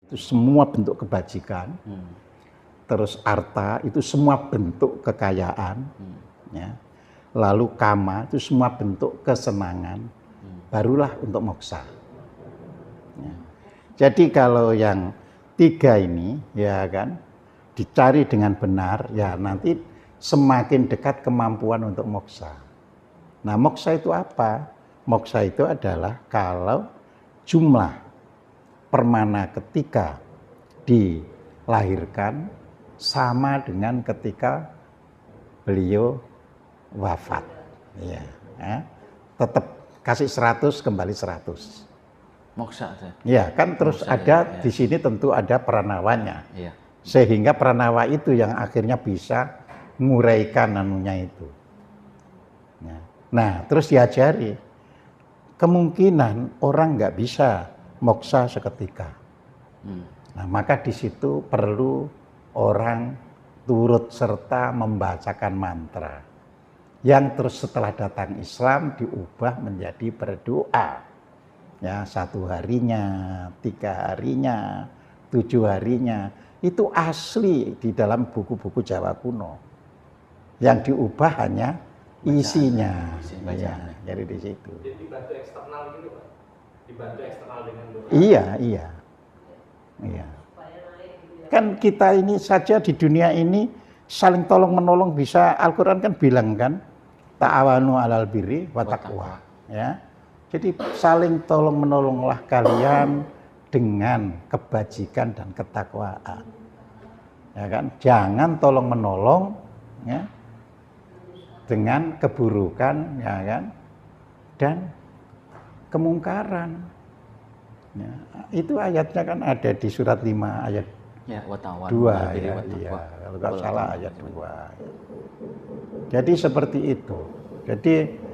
itu semua bentuk kebajikan, terus arta itu semua bentuk kekayaan, ya. Lalu kama itu semua bentuk kesenangan, barulah untuk moksa. Ya. Jadi kalau yang 3 ini, ya kan, dicari dengan benar, ya nanti semakin dekat kemampuan untuk moksa. Nah, moksa itu apa? Moksa itu adalah kalau jumlah permana ketika dilahirkan sama dengan ketika beliau wafat. Ya, tetap kasih 100 kembali 100. Moksa. Ya, kan terus moksa, ada ya. di sini tentu ada pranawanya. Ya. Sehingga pranawa itu yang akhirnya bisa nguraikan anunya itu. Ya. Nah, terus diajari kemungkinan orang nggak bisa moksa seketika. Nah, maka di situ perlu orang turut serta membacakan mantra. Yang terus setelah datang Islam diubah menjadi berdoa. Ya, 1 harinya, 3 harinya, 7 harinya. Itu asli di dalam buku-buku Jawa kuno. Yang diubah hanya isinya. Ya, jadi di situ. Jadi dibantu eksternal gitu, Pak? Dibantu eksternal dengan doa? Iya. Kan kita ini saja di dunia ini saling tolong menolong bisa. Al-Quran kan bilang kan, ta'awanu 'alal birri wa taqwa. Ya. Jadi saling tolong menolonglah kalian dengan kebajikan dan ketakwaan. Ya kan? Jangan tolong menolong ya, dengan keburukan, ya kan? Dan kemungkaran. Ya, itu ayatnya kan ada di surat 5 ayat ya, 2 ya, kalau nggak salah ayat 2. Jadi seperti itu. Jadi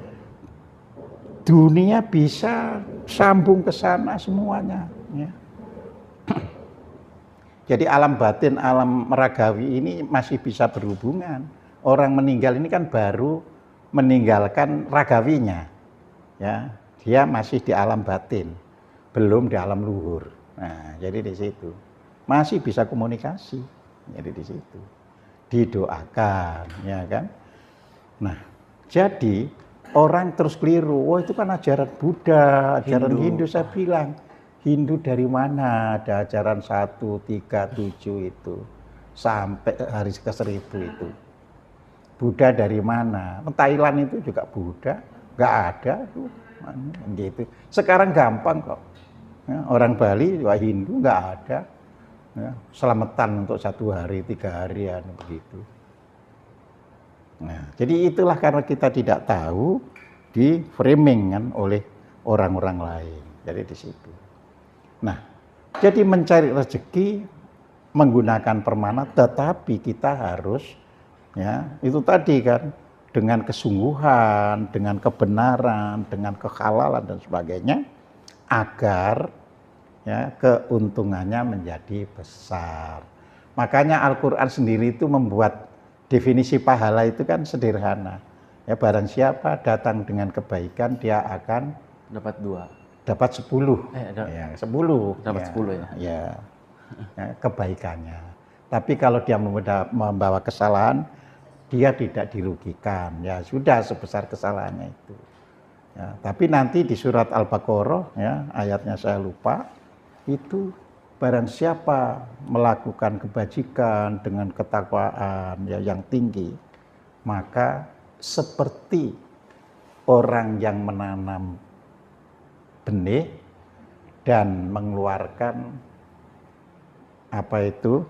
dunia bisa sambung ke sana semuanya. Ya. Jadi alam batin, alam meragawi ini masih bisa berhubungan. Orang meninggal ini kan baru meninggalkan ragawinya. Ya, dia masih di alam batin, belum di alam luhur. Nah, jadi di situ masih bisa komunikasi. Jadi di situ didoakan, ya kan. Nah, jadi orang terus keliru, wah itu kan ajaran Buddha, ajaran Hindu. Saya bilang, Hindu dari mana? Ada ajaran 1, 3, 7 itu. Sampai hari ke-1000 itu. Buddha dari mana? Thailand itu juga Buddha, nggak ada tuh. Gitu. Sekarang gampang kok. Ya, orang Bali, wah Hindu nggak ada. Ya, selamatan untuk 1 hari, 3 harian begitu. Nah, jadi itulah karena kita tidak tahu di framing kan oleh orang-orang lain. Jadi di situ. Nah, jadi mencari rezeki menggunakan permana, tetapi kita harus ya itu tadi kan dengan kesungguhan, dengan kebenaran, dengan kehalalan dan sebagainya agar ya keuntungannya menjadi besar. Makanya Al-Qur'an sendiri itu membuat definisi pahala itu kan sederhana. Ya, barang siapa datang dengan kebaikan dia akan dapat 2. Dapat 10. Ya, 10. Dapat ya, 10 ya. Ya, kebaikannya. Tapi kalau dia membawa kesalahan, dia tidak dirugikan. Ya, sudah sebesar kesalahannya itu. Ya, tapi nanti di surat Al-Baqarah ya, ayatnya saya lupa, itu barang siapa melakukan kebajikan dengan ketakwaan ya, yang tinggi, maka seperti orang yang menanam benih dan mengeluarkan apa itu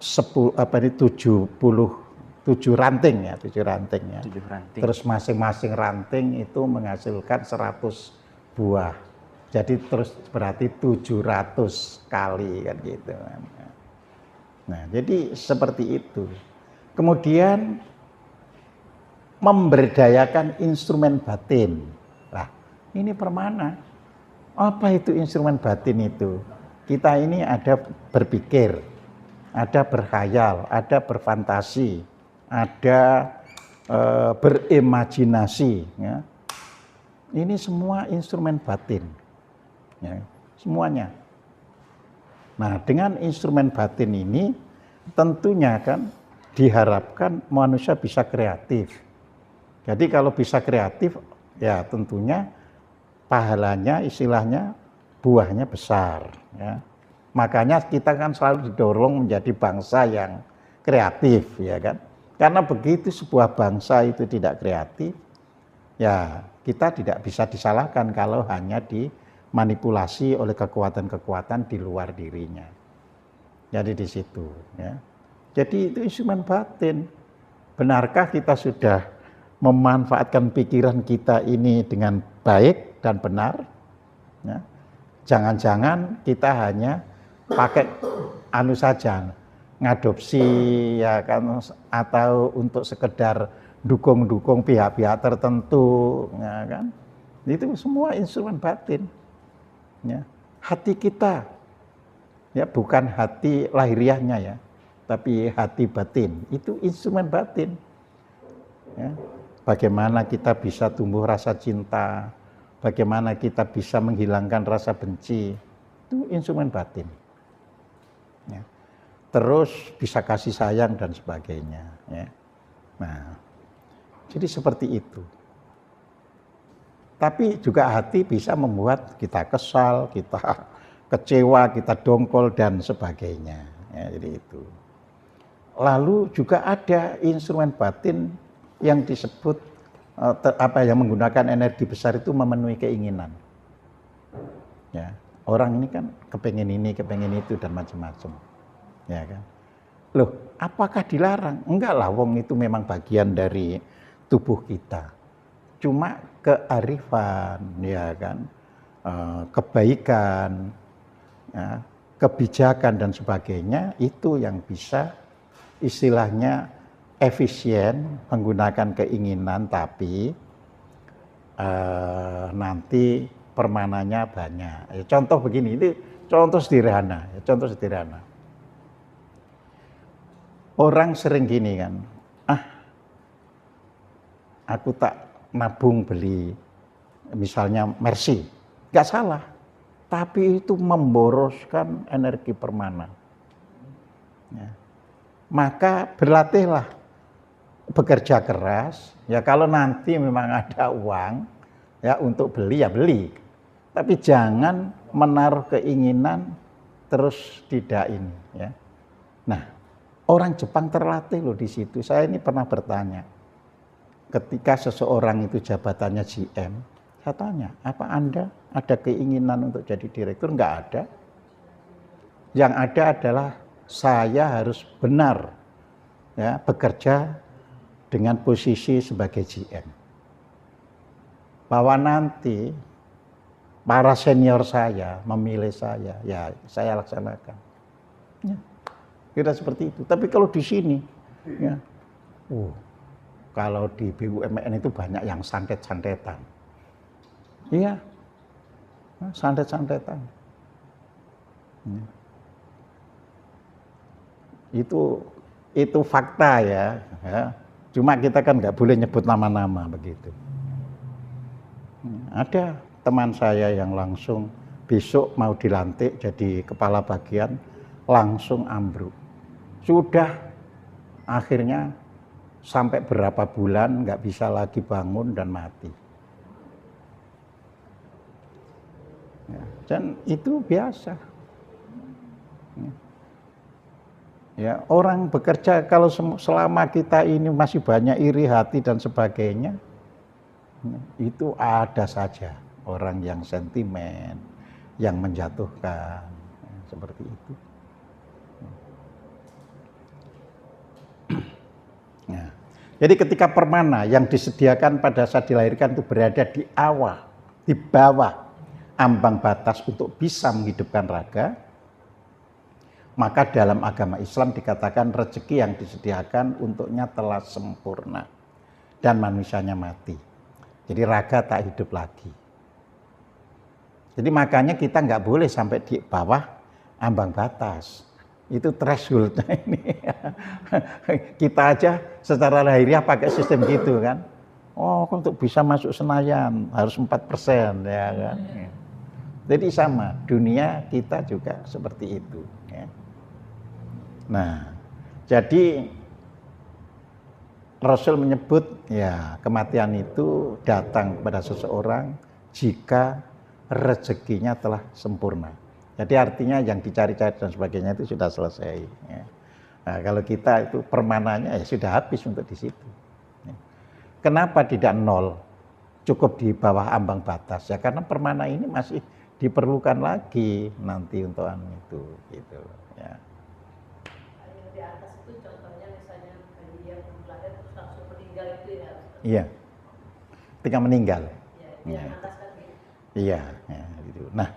77 ranting ya, 7 ranting ya. 7 ranting. Terus masing-masing ranting itu menghasilkan 100 buah. Jadi terus berarti 700 kali kan gitu. Nah, jadi seperti itu. Kemudian memberdayakan instrumen batin. Lah, ini permana. Apa itu instrumen batin itu? Kita ini ada berpikir, ada berkhayal, ada berfantasi, ada berimajinasi. Ya. Ini semua instrumen batin. ya, semuanya. Nah, dengan instrumen batin ini tentunya kan diharapkan manusia bisa kreatif. Jadi kalau bisa kreatif, ya tentunya pahalanya, istilahnya buahnya besar. Ya. Makanya kita kan selalu didorong menjadi bangsa yang kreatif, ya kan? Karena begitu sebuah bangsa itu tidak kreatif, ya kita tidak bisa disalahkan kalau hanya dimanipulasi oleh kekuatan-kekuatan di luar dirinya. Jadi di situ, ya. Jadi itu instrumen batin. Benarkah kita sudah memanfaatkan pikiran kita ini dengan baik dan benar? Ya. Jangan-jangan kita hanya pakai anu saja, ngadopsi ya kan, atau untuk sekedar dukung-dukung pihak-pihak tertentu, ya kan? Itu semua instrumen batin. Ya. Hati kita, ya bukan hati lahiriahnya ya, tapi hati batin itu instrumen batin. Ya. Bagaimana kita bisa tumbuh rasa cinta, bagaimana kita bisa menghilangkan rasa benci, itu instrumen batin. Ya. Terus bisa kasih sayang dan sebagainya. Ya. Nah, jadi seperti itu. Tapi juga hati bisa membuat kita kesal, kita kecewa, kita dongkol dan sebagainya. Ya, jadi itu. Lalu juga ada instrumen batin yang disebut yang menggunakan energi besar itu memenuhi keinginan. Ya, orang ini kan kepengen ini, kepengen itu dan macam-macam. Ya kan? Loh, apakah dilarang? Enggak lah, wong itu memang bagian dari tubuh kita. Cuma kearifan, ya kan, kebaikan, ya, kebijakan dan sebagainya itu yang bisa istilahnya efisien menggunakan keinginan, tapi nanti permananya banyak. Ya, contoh begini, ini contoh sederhana. Ya, contoh sederhana. Orang sering gini kan, aku tak nabung beli misalnya Mercy, nggak salah, tapi itu memboroskan energi permana. Ya. Maka berlatihlah bekerja keras, ya kalau nanti memang ada uang ya untuk beli ya beli, tapi jangan menaruh keinginan terus tidak ini. Ya. Nah, orang Jepang terlatih loh di situ. Saya ini pernah bertanya, ketika seseorang itu jabatannya GM, saya tanya, apa Anda ada keinginan untuk jadi direktur? Enggak ada. Yang ada adalah saya harus benar ya bekerja dengan posisi sebagai GM. Bahwa nanti para senior saya memilih saya, ya saya laksanakan. Ya, kira seperti itu. Tapi kalau di sini, ya, kalau di BUMN itu banyak yang santet-santetan. Iya, santet-santetan. Ya. Itu fakta ya. Cuma kita kan nggak boleh nyebut nama-nama begitu. Ada teman saya yang langsung besok mau dilantik jadi kepala bagian, langsung ambruk. Sudah akhirnya sampai berapa bulan nggak bisa lagi bangun dan mati. Ya, dan itu biasa. Ya, orang bekerja kalau selama kita ini masih banyak iri hati dan sebagainya, itu ada saja orang yang sentimen, yang menjatuhkan, seperti itu. Nah, jadi ketika permana yang disediakan pada saat dilahirkan itu berada di bawah ambang batas untuk bisa menghidupkan raga, maka dalam agama Islam dikatakan rezeki yang disediakan untuknya telah sempurna dan manusianya mati. Jadi raga tak hidup lagi. Jadi makanya kita nggak boleh sampai di bawah ambang batas. Itu thresholdnya ini. Kita aja secara lahiriah pakai sistem gitu kan. Oh, untuk bisa masuk Senayan harus 4% ya kan. Jadi sama, dunia kita juga seperti itu. Ya. Nah, jadi Rasul menyebut ya kematian itu datang kepada seseorang jika rezekinya telah sempurna. Jadi artinya yang dicari-cari dan sebagainya itu sudah selesai. Ya. Nah, kalau kita itu permananya ya sudah habis untuk di situ. Ya. Kenapa tidak nol? Cukup di bawah ambang batas ya karena permana ini masih diperlukan lagi nanti untuk itu gitu ya. Yang di atas itu contohnya misalnya dia lahir terus langsung meninggal itu ya. Iya. Ketika meninggal. Ya, yang atas kan gitu. Iya, ya, gitu. Nah,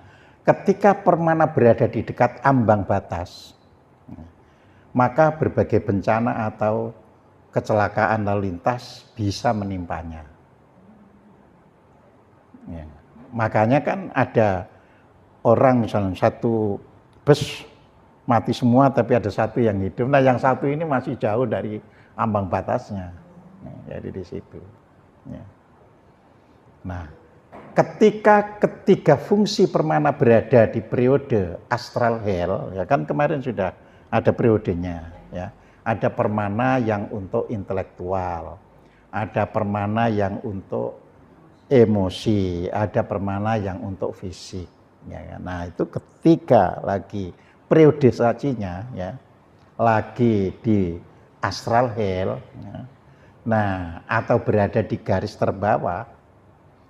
ketika permana berada di dekat ambang batas, maka berbagai bencana atau kecelakaan lalu lintas bisa menimpanya. Ya. Makanya kan ada orang misalnya satu bus mati semua tapi ada satu yang hidup. Nah yang satu ini masih jauh dari ambang batasnya. Ya, jadi di situ. Ya. Nah ketika ketiga fungsi permana berada di periode astral hell, ya kan kemarin sudah ada periodenya. Ya. Ada permana yang untuk intelektual, ada permana yang untuk emosi, ada permana yang untuk fisik. Ya, nah itu ketika lagi periodisasinya ya, lagi di astral hell, ya, nah atau berada di garis terbawah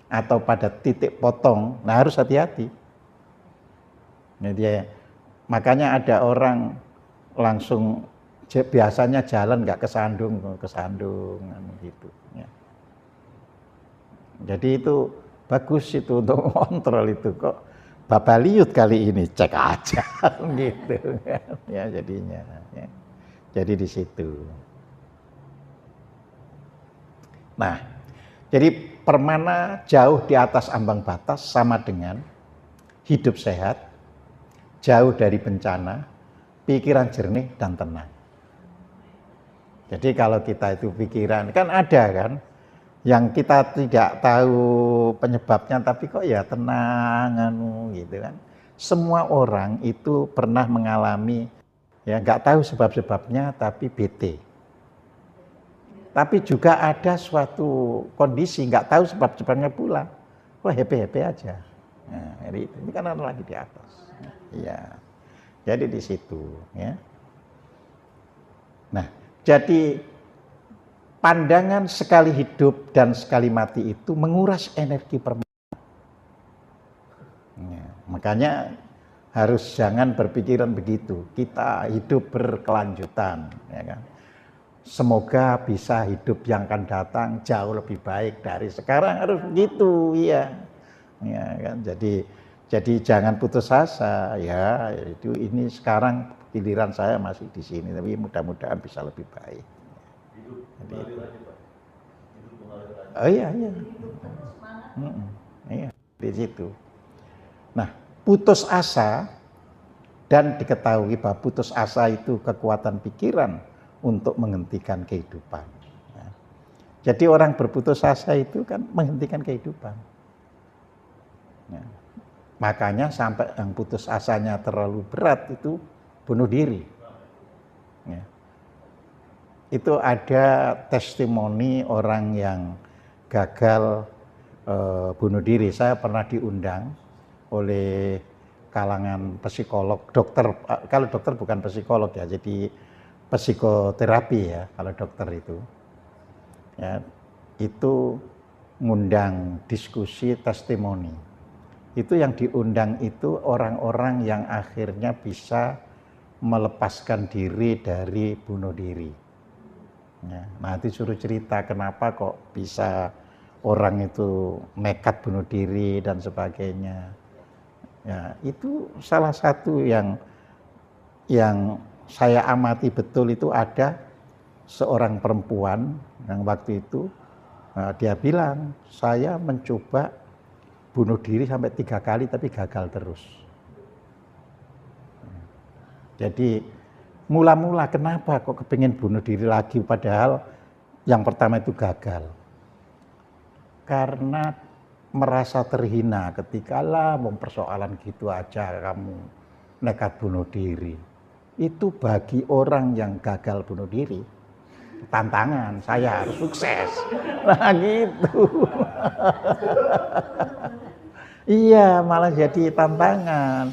atau pada titik potong, nah harus hati-hati. Jadi makanya ada orang langsung biasanya jalan nggak kesandung gitu. Ya. Jadi itu bagus itu untuk kontrol itu kok babaliut kali ini cek aja gitu kan ya jadinya ya. Jadi di situ. Nah, jadi permana jauh di atas ambang batas sama dengan hidup sehat, jauh dari bencana, pikiran jernih dan tenang. Jadi kalau kita itu pikiran kan ada kan yang kita tidak tahu penyebabnya tapi kok ya tenang gitu kan. Semua orang itu pernah mengalami ya nggak tahu sebab-sebabnya tapi bete. Tapi juga ada suatu kondisi nggak tahu sebab-sebabnya pula. Wah happy-happy aja. Nah, ini kan lagi di atas. Iya. Jadi di situ ya. Nah, jadi pandangan sekali hidup dan sekali mati itu menguras energi permana. Ya, makanya harus jangan berpikiran begitu. Kita hidup berkelanjutan, ya kan. Semoga bisa hidup yang akan datang jauh lebih baik dari sekarang harus begitu, iya. Ya kan. Jadi jangan putus asa, ya. Itu ini sekarang giliran saya masih di sini, tapi mudah-mudahan bisa lebih baik. Oh iya. Iya, di situ. Nah, putus asa dan diketahui bahwa putus asa itu kekuatan pikiran untuk menghentikan kehidupan. Ya. Jadi orang berputus asa itu kan menghentikan kehidupan. Ya. Makanya sampai yang putus asanya terlalu berat itu bunuh diri. Ya. Itu ada testimoni orang yang gagal bunuh diri. Saya pernah diundang oleh kalangan psikolog, dokter. Kalau dokter bukan psikolog ya, jadi psikoterapi ya. Kalau dokter itu, ya itu ngundang diskusi testimoni. Itu yang diundang itu orang-orang yang akhirnya bisa melepaskan diri dari bunuh diri. Ya, nanti suruh cerita kenapa kok bisa orang itu nekat bunuh diri dan sebagainya. Ya, itu salah satu yang saya amati betul itu ada seorang perempuan yang waktu itu dia bilang saya mencoba bunuh diri sampai 3 kali tapi gagal terus. Jadi mula-mula kenapa kok kepingin bunuh diri lagi padahal yang pertama itu gagal. Karena merasa terhina ketika lah persoalan gitu aja kamu nekat bunuh diri. Itu bagi orang yang gagal bunuh diri tantangan, saya harus sukses. Nah gitu. Iya, malah jadi tantangan.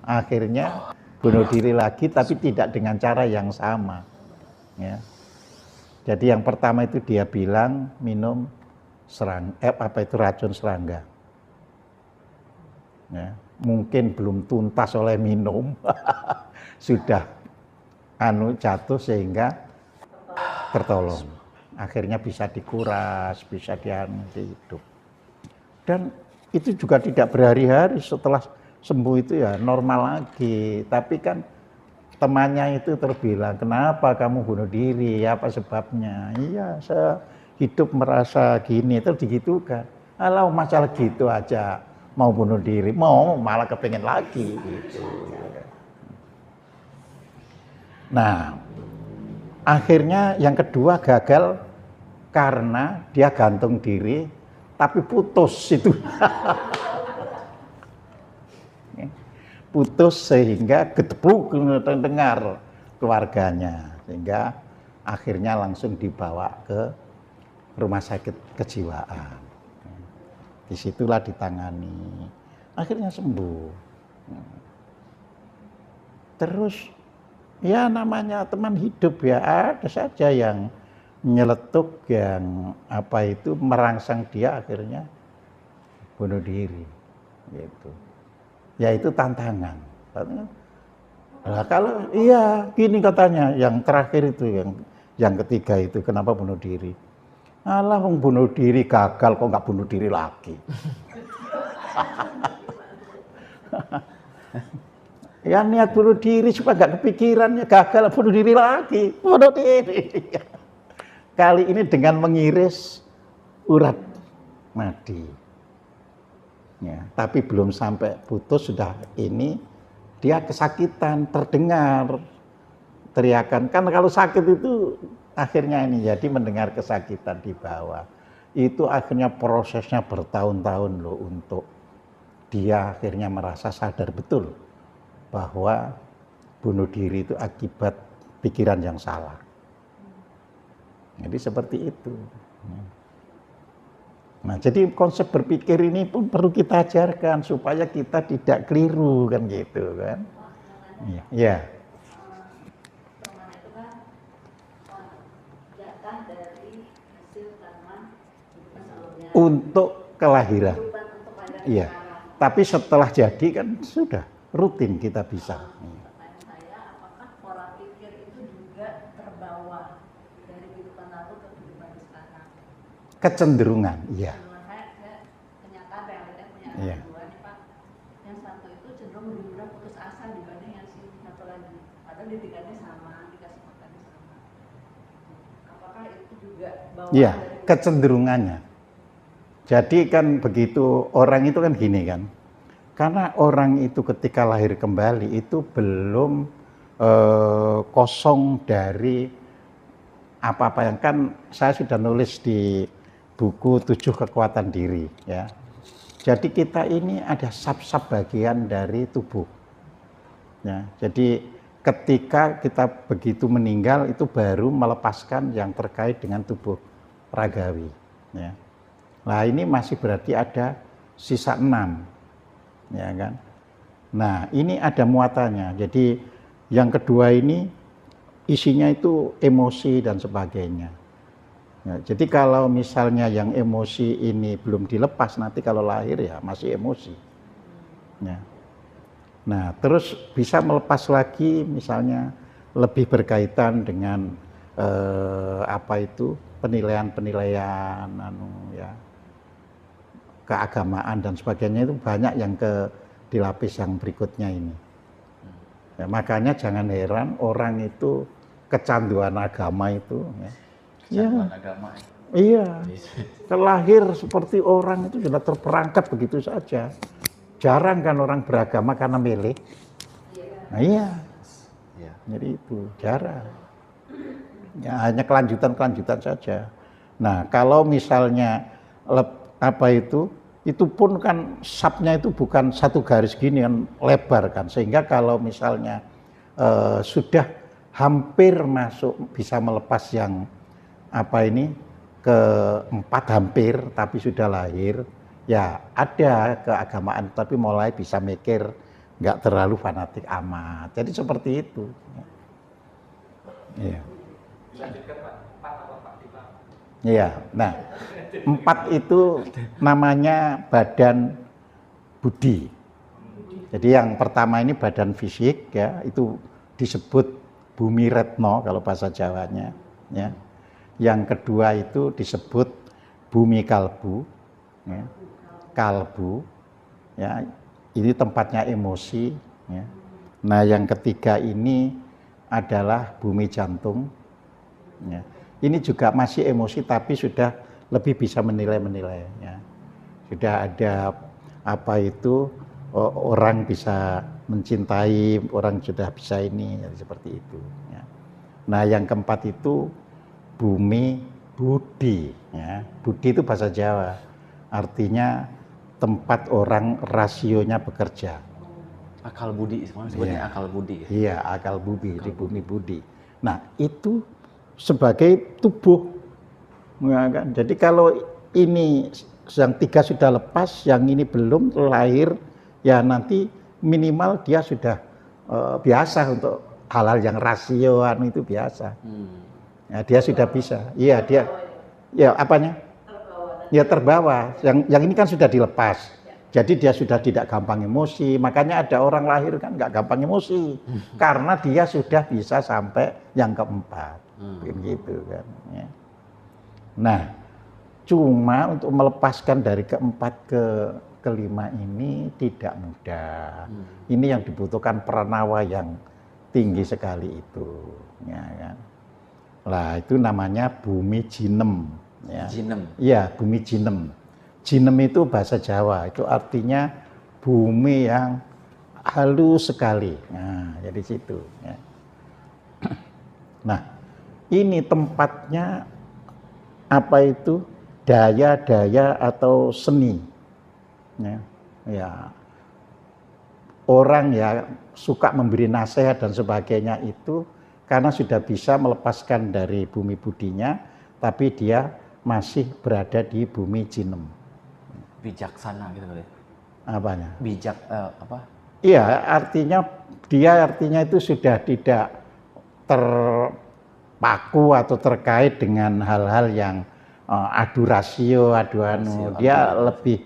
Akhirnya bunuh diri lagi tapi tidak dengan cara yang sama. Ya. Jadi yang pertama itu dia bilang minum racun serangga. Ya. Mungkin belum tuntas oleh minum, sudah jatuh sehingga tertolong. Akhirnya bisa dikuras, bisa hidup. Dan itu juga tidak berhari-hari, setelah sembuh itu ya normal lagi. Tapi kan temannya itu terbilang, kenapa kamu bunuh diri, apa sebabnya? Iya, saya hidup merasa gini, terus digitukan. Alah masalah gitu aja, mau bunuh diri, mau malah kepengen lagi. Gitu. Nah, akhirnya yang kedua gagal karena dia gantung diri, tapi putus itu. Putus sehingga gedebuk dengar keluarganya, sehingga akhirnya langsung dibawa ke rumah sakit kejiwaan. Disitulah ditangani, akhirnya sembuh. Terus ya namanya teman hidup ya, ada saja yang nyeletuk, yang merangsang dia akhirnya bunuh diri gitu. Ya itu tantangan. Nah, kalau iya gini katanya, yang terakhir itu yang ketiga itu kenapa bunuh diri? Alah bunuh diri gagal kok nggak bunuh diri lagi. Ya niat bunuh diri supaya nggak kepikirannya gagal bunuh diri lagi, bunuh diri. Kali ini dengan mengiris urat nadi. Ya, tapi belum sampai putus sudah ini dia kesakitan, terdengar teriakan. Kan kalau sakit itu akhirnya ini jadi mendengar kesakitan di bawah. Itu akhirnya prosesnya bertahun-tahun loh untuk dia akhirnya merasa sadar betul bahwa bunuh diri itu akibat pikiran yang salah. Jadi seperti itu. Nah, jadi konsep berpikir ini pun perlu kita ajarkan supaya kita tidak keliru kan gitu kan. Iya. Ya. Teman itu kan jatah dari hasil tanaman sebelumnya. Untuk kelahiran. Iya. Sekarang. Tapi setelah jadi kan sudah rutin kita bisa. Pertanyaan saya, apakah pola pikir itu juga terbawa dari kehidupan lalu ke kehidupan sekarang? Kecenderungan, iya. Saya kenyataan realita punya Iya. anak dua nih Pak. Yang satu itu cenderung lebih mudah putus asa dibanding yang si satu lagi. Padahal didikannya sama, dikasih makannya sama. Apakah itu juga bawaan Iya, dari kecenderungannya. Jadi kan begitu orang itu kan gini kan. Karena orang itu ketika lahir kembali itu belum kosong dari apa-apa yang kan saya sudah nulis di buku 7 kekuatan diri ya. Jadi kita ini ada sub-sub bagian dari tubuh. Ya, jadi ketika kita begitu meninggal itu baru melepaskan yang terkait dengan tubuh ragawi. Ya. Nah ini masih berarti ada sisa 6, ya kan. Nah ini ada muatannya. Jadi yang kedua ini isinya itu emosi dan sebagainya. Ya, jadi kalau misalnya yang emosi ini belum dilepas, nanti kalau lahir ya masih emosi. Ya. Nah, terus bisa melepas lagi misalnya lebih berkaitan dengan penilaian-penilaian ya, keagamaan dan sebagainya itu banyak yang di lapis yang berikutnya ini. Ya, makanya jangan heran orang itu kecanduan agama itu ya. Kecanduan agama. Iya, terlahir seperti orang itu sudah terperangkap begitu saja. Jarang kan orang beragama karena milih. Nah iya, Iya. jadi itu jarang. Ya, hanya kelanjutan saja. Nah kalau misalnya itu pun kan sapnya itu bukan satu garis gini kan, lebar kan, sehingga kalau misalnya sudah hampir masuk bisa melepas yang apa ini keempat hampir, tapi sudah lahir, ya ada keagamaan tapi mulai bisa mikir, nggak terlalu fanatik amat. Jadi seperti itu. Iya. Dilanjutkan Pak, 4 apa Pak Tiba? Iya. Nah, 4 itu namanya badan budi. Jadi yang pertama ini badan fisik ya, itu disebut bumi retno kalau bahasa Jawanya ya. Yang kedua itu disebut bumi kalbu ya. Kalbu ya. Ini tempatnya emosi ya. Nah, yang ketiga ini adalah bumi jantung ya. Ini juga masih emosi tapi sudah lebih bisa menilai ya. Sudah ada apa itu orang bisa mencintai, orang sudah bisa ini ya, seperti itu ya. Nah, yang keempat itu bumi budi ya. Budi itu bahasa Jawa. Artinya tempat orang rasionya bekerja. Akal budi, semuanya sebutnya akal budi. Iya, akal budi di bumi budi. Nah, itu sebagai tubuh, ya kan? Jadi kalau ini yang 3 sudah lepas, yang ini belum lahir, ya nanti minimal dia sudah biasa untuk hal-hal yang rasioan itu biasa. Ya, dia sudah bisa. Iya, dia. Ya, apanya? Ya terbawa. Yang ini kan sudah dilepas. Jadi dia sudah tidak gampang emosi. Makanya ada orang lahir kan nggak gampang emosi, karena dia sudah bisa sampai yang keempat. Begitu kan ya. Nah, cuma untuk melepaskan dari keempat ke kelima ini tidak mudah. Ini yang dibutuhkan pranawa yang tinggi sekali itu ya kan. Lah itu namanya bumi jinem ya. Jinem. Iya, bumi jinem. Jinem itu bahasa Jawa, itu artinya bumi yang halus sekali. Nah, jadi situ ya. Nah, ini tempatnya apa itu daya-daya atau seni ya. Ya orang ya suka memberi nasihat dan sebagainya itu karena sudah bisa melepaskan dari bumi budinya, tapi dia masih berada di bumi jinem. Bijaksana gitu kali. Apanya? Bijak apa? Iya, artinya itu sudah tidak terpaku atau terkait dengan hal-hal yang adu rasio, dia lebih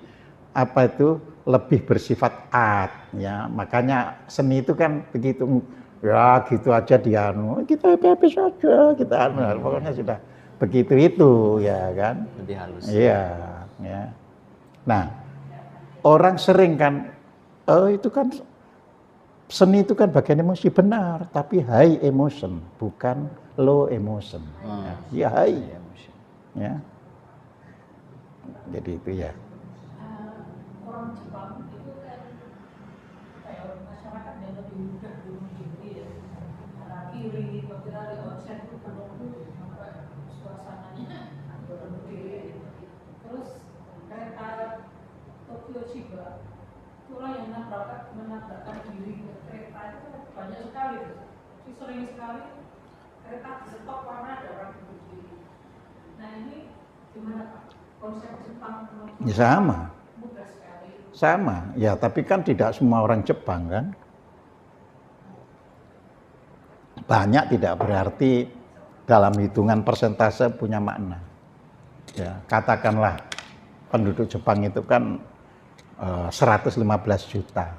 apa itu lebih bersifat art ya. Makanya seni itu kan begitu ya gitu aja dia kita happy saja kita pokoknya sudah begitu itu ya kan. Lebih halus. Iya ya. Nah, orang sering kan itu kan seni itu kan bagian emosi, benar, tapi high emotion bukan low emotion. Ya high emotion. Ya. Jadi itu ya. Orang Jepang itu kan kayak masyarakat yang lebih mudah bunuh diri ya. Karena kiri, kira di onsen itu penuh sampai suasananya bunuh diri. Terus kereta Tokyo Chiba itu orang yang menabrakkan diri ke kereta itu banyak sekali tuh. Sering sekali kereta di-stop karena ada orang bunuh diri. Nah ini gimana Pak? Konsep Jepang Ya sama. mudah sekali. Sama, ya tapi kan tidak semua orang Jepang kan. Banyak tidak berarti dalam hitungan persentase punya makna. Ya, katakanlah penduduk Jepang itu kan 115 juta.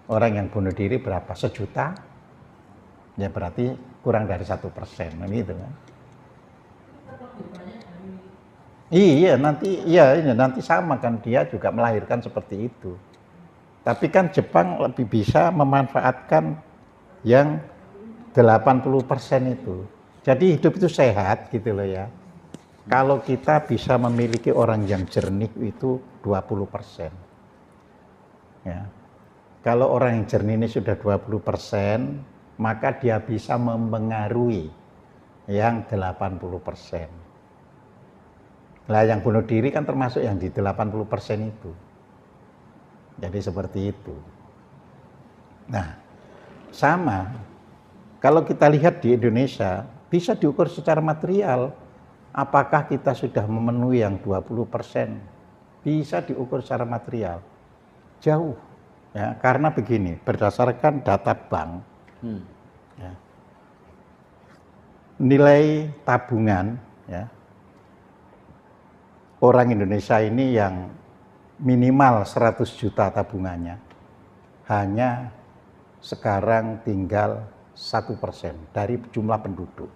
Orang yang bunuh diri berapa? 1 juta? Ya berarti kurang dari 1%, gitu kan. Iya nanti sama kan, dia juga melahirkan seperti itu. Tapi kan Jepang lebih bisa memanfaatkan yang 80% itu. Jadi hidup itu sehat gitu loh ya. Kalau kita bisa memiliki orang yang jernih itu 20%. Ya. Kalau orang yang jernih ini sudah 20%, maka dia bisa mempengaruhi yang 80%. Lah yang bunuh diri kan termasuk yang di 80% itu. Jadi seperti itu. Nah, sama kalau kita lihat di Indonesia bisa diukur secara material. Apakah kita sudah memenuhi yang 20%? Bisa diukur secara material. Jauh. Ya, karena begini, berdasarkan data bank, ya, nilai tabungan ya, orang Indonesia ini yang minimal 100 juta tabungannya hanya sekarang tinggal 1% dari jumlah penduduk.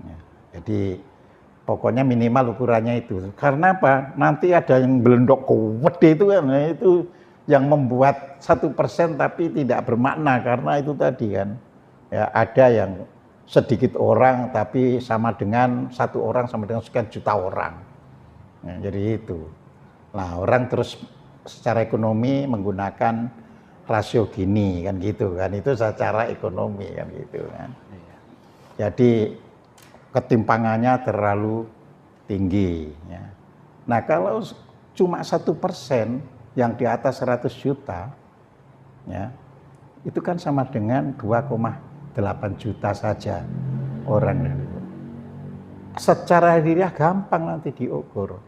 Ya, jadi pokoknya minimal ukurannya itu. Karena apa? Nanti ada yang belendok gede itu kan, itu yang membuat 1% tapi tidak bermakna karena itu tadi kan. Ya, ada yang sedikit orang tapi sama dengan satu orang sama dengan sekian juta orang. Ya, jadi itu. Nah, orang terus secara ekonomi menggunakan rasio gini kan gitu kan. Itu secara ekonomi kan gitu kan. Jadi ketimpangannya terlalu tinggi. Ya. Nah kalau cuma 1% yang di atas 100 juta, ya, itu kan sama dengan 2,8 juta saja orang. Secara diriah gampang nanti diukur.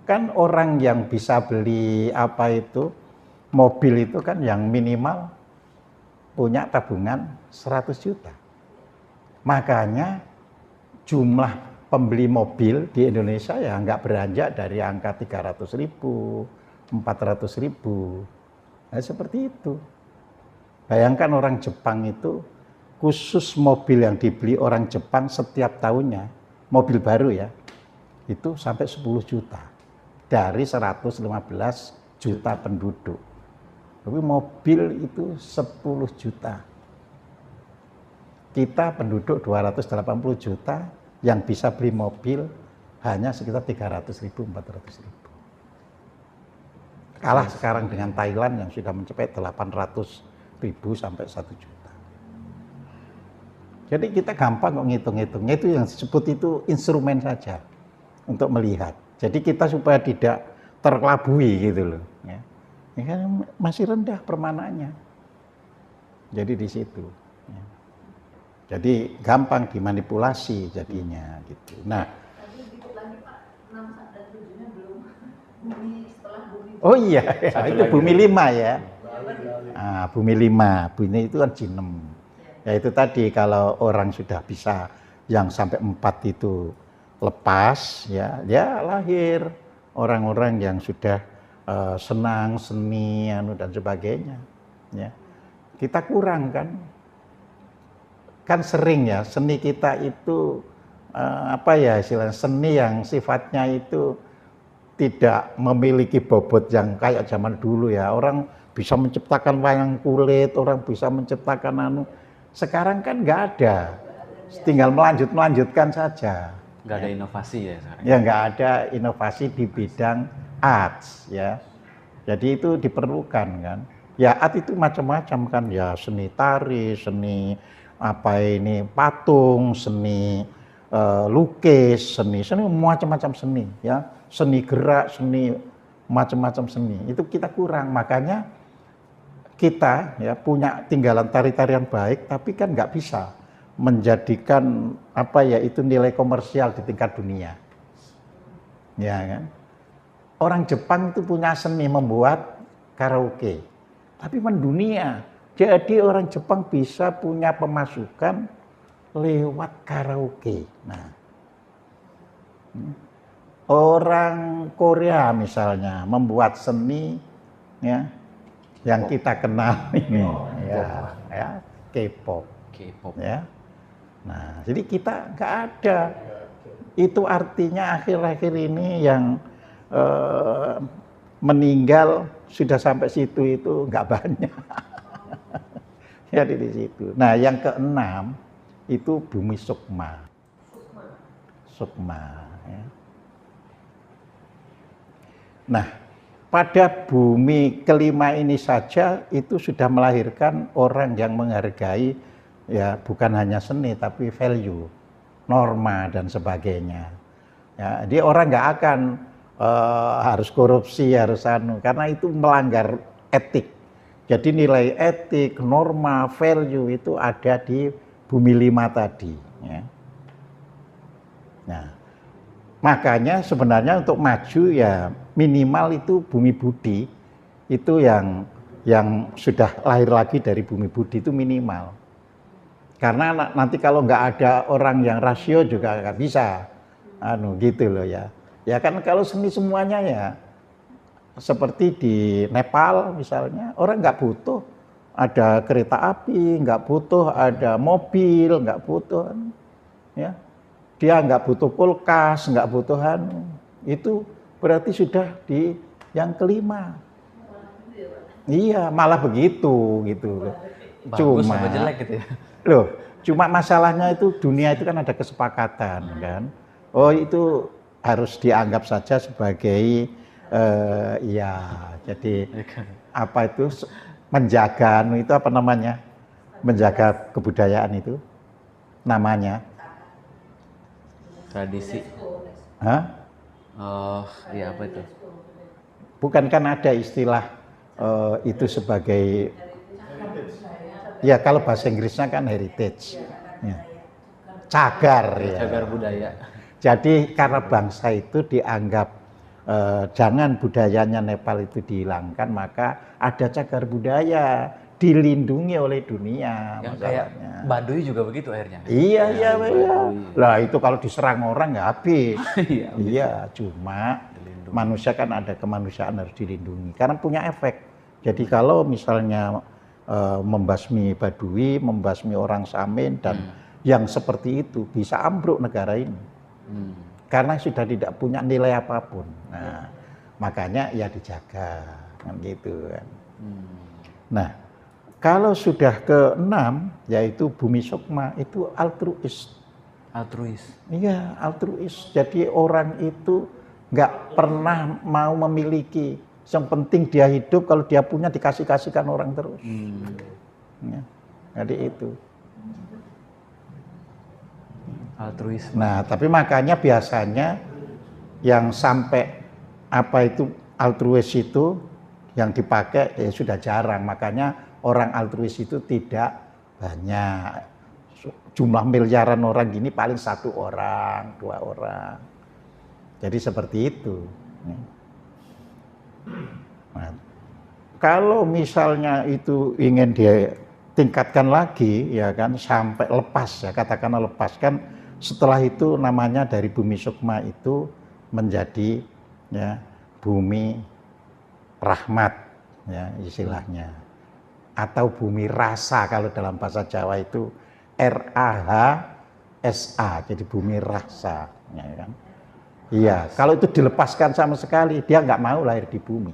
Kan orang yang bisa beli apa itu, mobil itu kan yang minimal punya tabungan 100 juta. Makanya jumlah pembeli mobil di Indonesia ya nggak beranjak dari angka 300.000, 400.000. Nah, seperti itu. Bayangkan orang Jepang itu khusus mobil yang dibeli orang Jepang setiap tahunnya, mobil baru ya, itu sampai 10 juta dari 115 juta penduduk. Tapi mobil itu 10 juta. Kita penduduk 280 juta yang bisa beli mobil hanya sekitar 300.000, 400.000. Kalah sekarang dengan Thailand yang sudah mencapai 800.000 sampai 1 juta. Jadi kita gampang kok ngitung-ngitungnya, itu yang disebut itu instrumen saja untuk melihat. Jadi kita supaya tidak terkelabui gitu loh. Ya. Ini kan masih rendah permanaannya. Jadi di situ. Ya. Jadi gampang dimanipulasi jadinya gitu. Nah, Tadi dikit lagi Pak, 6 dan 7-nya belum. Bumi setelah bumi. oh iya, itu lagi. bumi 5 ya. Bumi 5, bumi itu kan jinem. Ya itu tadi kalau orang sudah bisa yang sampai 4 itu lepas, ya dia lahir orang-orang yang sudah senang seni dan sebagainya. Ya. Kita kurang kan sering ya seni kita itu apa ya istilahnya seni yang sifatnya itu tidak memiliki bobot yang kayak zaman dulu ya. Orang bisa menciptakan wayang kulit, orang bisa menciptakan sekarang kan nggak ada, tinggal melanjutkan saja. Nggak ada inovasi ya sekarang. Ya nggak ada inovasi di bidang arts ya. Jadi itu diperlukan kan. Ya art itu macam-macam kan ya, seni tari, seni apa ini patung, seni lukis, seni macam-macam seni ya, seni gerak, seni macam-macam seni. Itu kita kurang, makanya kita ya punya tinggalan tari-tarian baik, tapi kan nggak bisa menjadikan apa ya itu nilai komersial di tingkat dunia. Ya kan? Orang Jepang itu punya seni membuat karaoke, tapi mendunia. Jadi orang Jepang bisa punya pemasukan lewat karaoke. Nah, orang Korea misalnya membuat seni ya yang kita kenal ini ya K-pop. Ya. Nah, jadi kita nggak ada. Itu artinya akhir-akhir ini yang meninggal sudah sampai situ itu nggak banyak. Jadi di situ. Nah, yang keenam itu bumi sukma. Sukma. Ya. Nah, pada bumi kelima ini saja itu sudah melahirkan orang yang menghargai ya bukan hanya seni tapi value. norma dan sebagainya. Ya, jadi orang nggak akan harus korupsi, harus karena itu melanggar etik. Jadi nilai etik, norma, value itu ada di bumi 5 tadi. Ya. Nah, makanya sebenarnya untuk maju ya minimal itu bumi budi itu yang sudah lahir lagi dari bumi budi itu minimal. Karena nanti kalau nggak ada orang yang rasio juga nggak bisa, gitu loh ya. Ya kan kalau seni semuanya ya seperti di Nepal misalnya orang nggak butuh ada kereta api, nggak butuh ada mobil, nggak butuh, ya. Dia nggak butuh kulkas, nggak butuh itu berarti sudah di yang kelima. Iya, malah begitu gitu. Bagus apa jelek gitu ya? Loh, cuma masalahnya itu dunia itu kan ada kesepakatan kan. Oh itu harus dianggap saja sebagai ya jadi apa itu menjaga itu apa namanya? Menjaga kebudayaan itu namanya tradisi. Hah? Oh, iya apa itu? Bukan kan ada istilah itu sebagai ya kalau bahasa Inggrisnya kan heritage. Ya. Cagar ya. Cagar budaya. Jadi karena bangsa itu dianggap jangan budayanya Nepal itu dihilangkan, maka ada cagar budaya dilindungi oleh dunia. Yang kayak Baduy juga begitu akhirnya. Iya. Lah itu kalau diserang orang nggak habis. Iya, cuma manusia kan ada kemanusiaan harus dilindungi karena punya efek. Jadi kalau misalnya membasmi Baduy, membasmi orang Samin dan yang seperti itu bisa ambruk negara ini. Karena sudah tidak punya nilai apapun. Nah, makanya ya dijaga kan gitu kan. Nah, kalau sudah ke-6 yaitu Bumi Sukma itu altruis. Altruis. Iya, altruis. Jadi orang itu nggak pernah mau memiliki. Yang penting dia hidup, kalau dia punya dikasih-kasihkan orang terus. Ya, jadi itu. Altruis. Nah, tapi makanya biasanya yang sampai apa itu altruis itu yang dipakai ya sudah jarang. Makanya orang altruis itu tidak banyak. Jumlah miliaran orang gini paling 1 orang, 2 orang. Jadi seperti itu. Nah, kalau misalnya itu ingin dia tingkatkan lagi ya kan sampai lepas ya katakanlah lepas kan setelah itu namanya dari Bumi Sukma itu menjadi ya bumi rahmat ya istilahnya atau bumi rasa kalau dalam bahasa Jawa itu RAHSA jadi bumi rasa ya kan. Iya, kalau itu dilepaskan sama sekali, dia nggak mau lahir di bumi.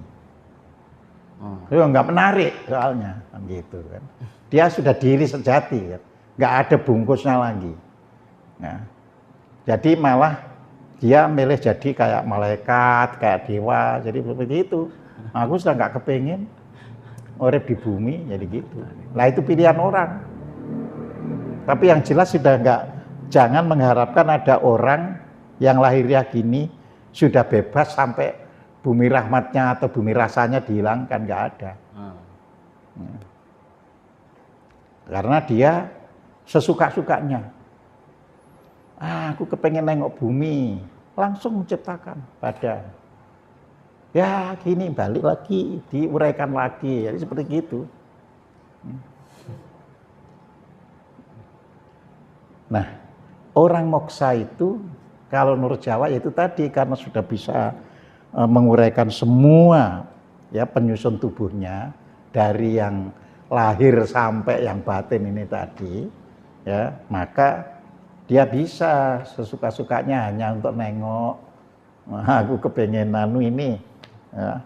Dia nggak menarik soalnya, kan gitu kan. Dia sudah diri sejati, kan? Nggak ada bungkusnya lagi. Nah, jadi malah dia milih jadi kayak malaikat, kayak dewa, jadi seperti itu. Aku sudah nggak kepingin urip di bumi, jadi gitu. Nah itu pilihan orang. Tapi yang jelas sudah nggak, jangan mengharapkan ada orang yang lahirnya gini sudah bebas sampai bumi rahmatnya atau bumi rasanya dihilangkan, nggak ada. Karena dia sesuka-sukanya. Aku kepengen nengok bumi, langsung menciptakan badan. Ya gini balik lagi, diuraikan lagi, jadi seperti gitu. Nah, orang moksa itu kalau menurut Jawa yaitu tadi karena sudah bisa menguraikan semua ya penyusun tubuhnya dari yang lahir sampai yang batin ini tadi ya maka dia bisa sesuka-sukanya hanya untuk nengok aku kepengen ini ya,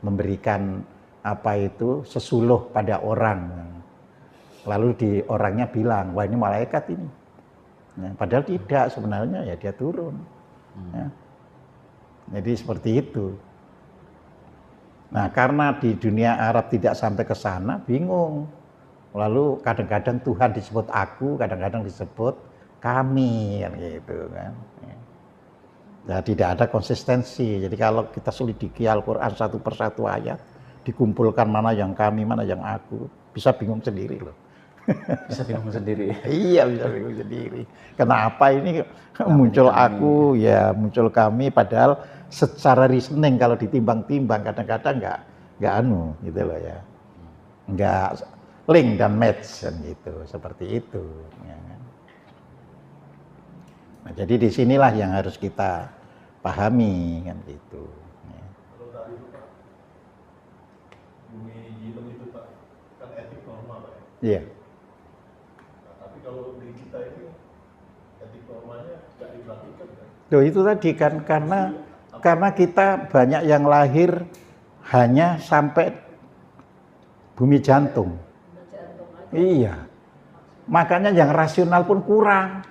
memberikan apa itu sesuluh pada orang lalu di orangnya bilang wah ini malaikat ini. Ya, padahal tidak sebenarnya ya dia turun. Ya. Jadi seperti itu. Nah karena di dunia Arab tidak sampai ke sana bingung. Lalu kadang-kadang Tuhan disebut aku, kadang-kadang disebut kami kan gitu kan. Nah, tidak ada konsistensi. Jadi kalau kita selidiki Al-Quran satu persatu ayat, dikumpulkan mana yang kami, mana yang aku, bisa bingung sendiri loh. Bisa bingung sendiri. Iya, bisa bingung sendiri. Kenapa ini muncul aku, ya muncul kami, padahal secara reasoning kalau ditimbang-timbang kadang-kadang nggak anu gitu loh ya. Nggak link dan match kan gitu, seperti itu. Ya kan? Nah, jadi disinilah yang harus kita pahami kan gitu. Ya. Kalau tadi itu Pak, bumi Yilum itu Pak, kan etik norma Pak ya? Iya. Nah, tapi kalau di kita ini, etik normanya nggak diperhatikan kan? Tuh itu tadi kan karena kita banyak yang lahir hanya sampai bumi jantung. Iya. Makanya yang rasional pun kurang.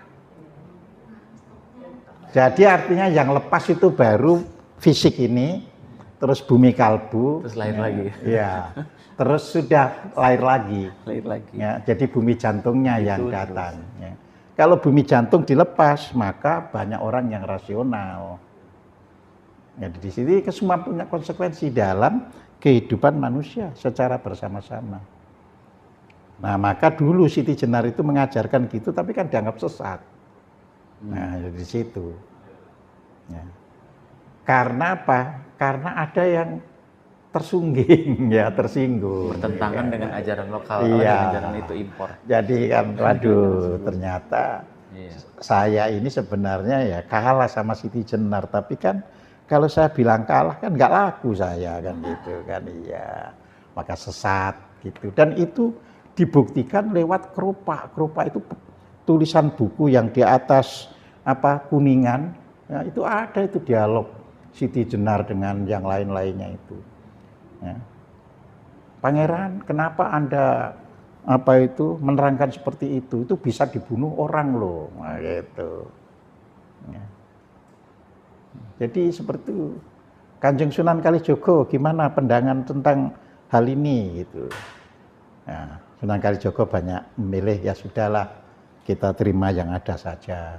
Jadi artinya yang lepas itu baru fisik ini, terus bumi kalbu, Terus lahir lagi. Iya. Terus sudah lahir lagi. Lahir lagi. Ya, jadi bumi jantungnya yang datang. Ya. Kalau bumi jantung dilepas, maka banyak orang yang rasional. Jadi di sini semua punya konsekuensi dalam kehidupan manusia secara bersama-sama. Nah, maka dulu Siti Jenar itu mengajarkan gitu, tapi kan dianggap sesat. Nah, di situ. Ya. Karena apa? Karena ada yang tersungging, ya tersinggung. Bertentangan Ya. dengan ajaran lokal, Iya. ajaran itu impor. Jadi kan, waduh, ternyata Iya. saya ini sebenarnya ya kalah sama Siti Jenar, tapi kan kalau saya bilang kalah kan nggak laku saya kan gitu kan, iya. Maka sesat gitu. Dan itu dibuktikan lewat kerupa. Kerupa itu tulisan buku yang di atas kuningan, ya, itu ada itu dialog Siti Jenar dengan yang lain-lainnya itu. Ya. Pangeran, kenapa Anda menerangkan seperti itu? Itu bisa dibunuh orang loh, nah, gitu. Ya. Jadi seperti itu. Kanjeng Sunan Kalijogo gimana pandangan tentang hal ini gitu. Ya, Sunan Kalijogo banyak memilih, ya sudahlah kita terima yang ada saja.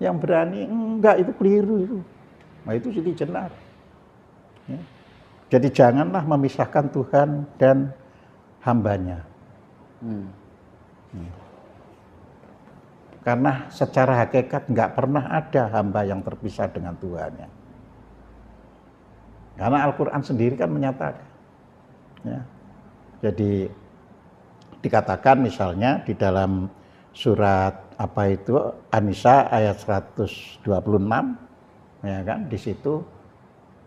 Yang berani enggak, itu keliru itu. Nah, itu Siti Jenar. Ya. Jadi janganlah memisahkan Tuhan dan hambanya. Karena secara hakikat nggak pernah ada hamba yang terpisah dengan Tuhannya. Karena Al-Quran sendiri kan menyatakan. Ya. Jadi dikatakan misalnya di dalam surat An-Nisa ayat 126, ya kan, di situ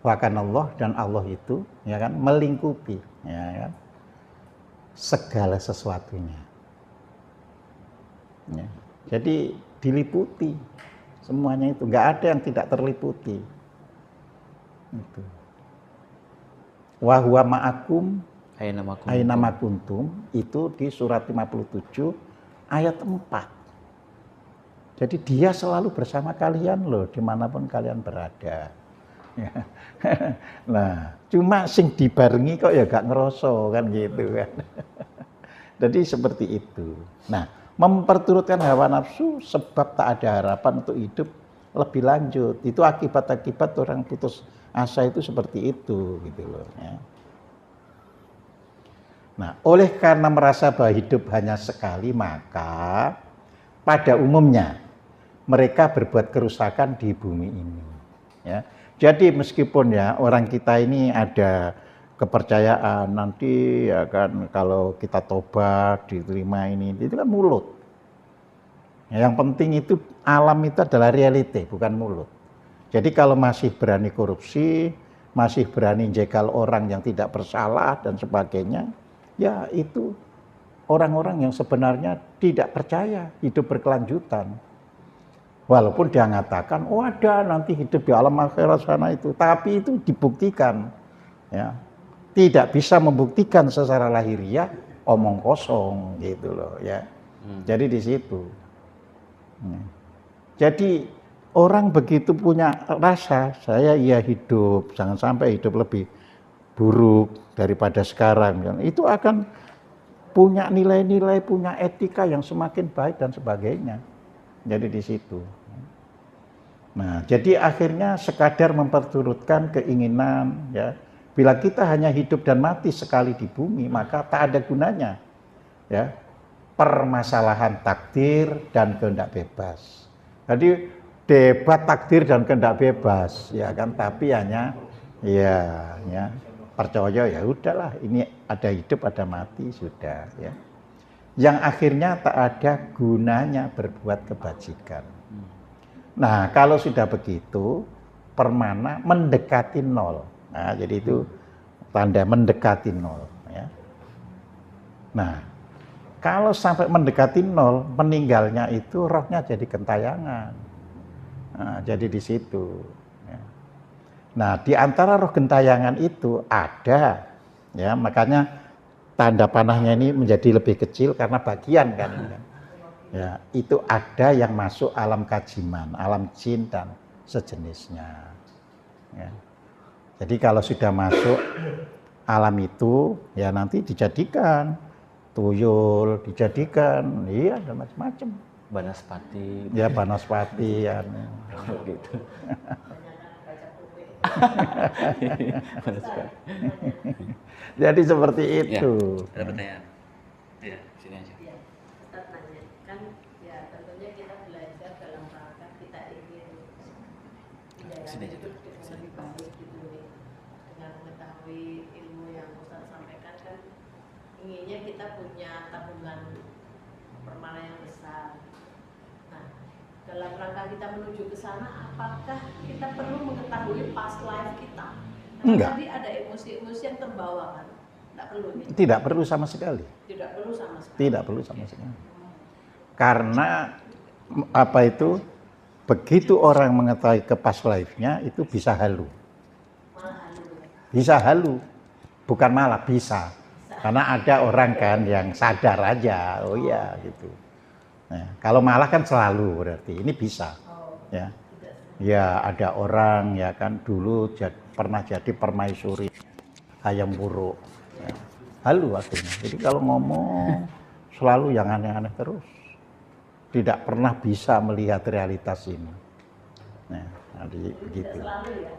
bahkan Allah dan Allah itu, ya kan, melingkupi, ya kan, segala sesuatunya. Ya. Jadi diliputi semuanya itu, nggak ada yang tidak terliputi. Itu. Wa huwa ma'akum aina ma kuntum, itu di surat 57 ayat 4. Jadi dia selalu bersama kalian loh, dimanapun kalian berada. Ya. Nah, cuma sing dibarengi kok ya gak ngeroso kan gitu kan. Jadi seperti itu. Nah, memperturutkan hawa nafsu sebab tak ada harapan untuk hidup lebih lanjut. Itu akibat-akibat orang putus asa itu seperti itu gitu loh ya. Nah, oleh karena merasa bahwa hidup hanya sekali, maka pada umumnya mereka berbuat kerusakan di bumi ini. Ya. Jadi meskipun ya orang kita ini ada kepercayaan nanti ya kan kalau kita tobat diterima ini, itu kan mulut. Ya, yang penting itu alam itu adalah realite, bukan mulut. Jadi kalau masih berani korupsi, masih berani jegal orang yang tidak bersalah dan sebagainya, ya itu orang-orang yang sebenarnya tidak percaya hidup berkelanjutan. Walaupun dia mengatakan, oh ada nanti hidup di alam akhirat sana itu, tapi itu dibuktikan, ya tidak bisa membuktikan secara lahiriah, omong kosong gitu loh, ya. Jadi di situ. Jadi orang begitu punya rasa, saya iya hidup, jangan sampai hidup lebih buruk daripada sekarang, itu akan punya nilai-nilai, punya etika yang semakin baik dan sebagainya. Jadi di situ. Nah, jadi akhirnya sekadar memperturutkan keinginan, ya. Bila kita hanya hidup dan mati sekali di bumi, maka tak ada gunanya, ya. Permasalahan takdir dan kehendak bebas. Jadi debat takdir dan kehendak bebas, ya kan? Tapi hanya, ya, percaya ya udahlah, ini ada hidup, ada mati, sudah, ya. Yang akhirnya tak ada gunanya berbuat kebajikan. Nah, kalau sudah begitu, permana mendekati nol. Nah, jadi itu tanda mendekati nol. Ya. Nah, kalau sampai mendekati nol, meninggalnya itu rohnya jadi gentayangan. Nah, jadi di situ. Ya. Nah, di antara roh gentayangan itu ada, ya, makanya tanda panahnya ini menjadi lebih kecil karena bagian kan ini kan. Ya, itu ada yang masuk alam kajiman, alam jin dan sejenisnya. Ya. Jadi kalau sudah masuk alam itu, ya nanti dijadikan tuyul, dijadikan, iya dan macam-macam. Banaspati. Ya Banaspati, ya. Gitu. Jadi seperti itu. Ya, ada pertanyaan. Ya, sini aja. Ya, Ustaz nanya, kan ya tentunya kita belajar dalam rangka kita ingin Sini aja, hidup dengan lebih baik gitu nih. Dengan mengetahui ilmu yang Ustaz sampaikan kan inginnya kita punya tabungan permana yang besar. Nah, dalam rangka kita menuju ke sana, apakah kita perlu mengetahui past life kita? Karena Enggak. tadi ada emosi-emosi yang terbawa kan? Tidak perlu nih. Tidak perlu sama sekali. Tidak perlu sama sekali. Tidak perlu sama sekali. Karena apa itu, begitu orang mengetahui ke past life-nya itu bisa halu. Malah halu. Bisa halu. Bukan malah, bisa. Karena ada orang kan yang sadar aja, oh iya gitu. Nah, kalau malah kan selalu berarti, ini bisa. Ya, ya ada orang ya kan dulu pernah jadi permaisuri ayam buruk. Ya. Halu akhirnya. Jadi kalau ngomong selalu yang aneh-aneh terus. Tidak pernah bisa melihat realitas ini. Nah, jadi begitu. Tidak selalu ya.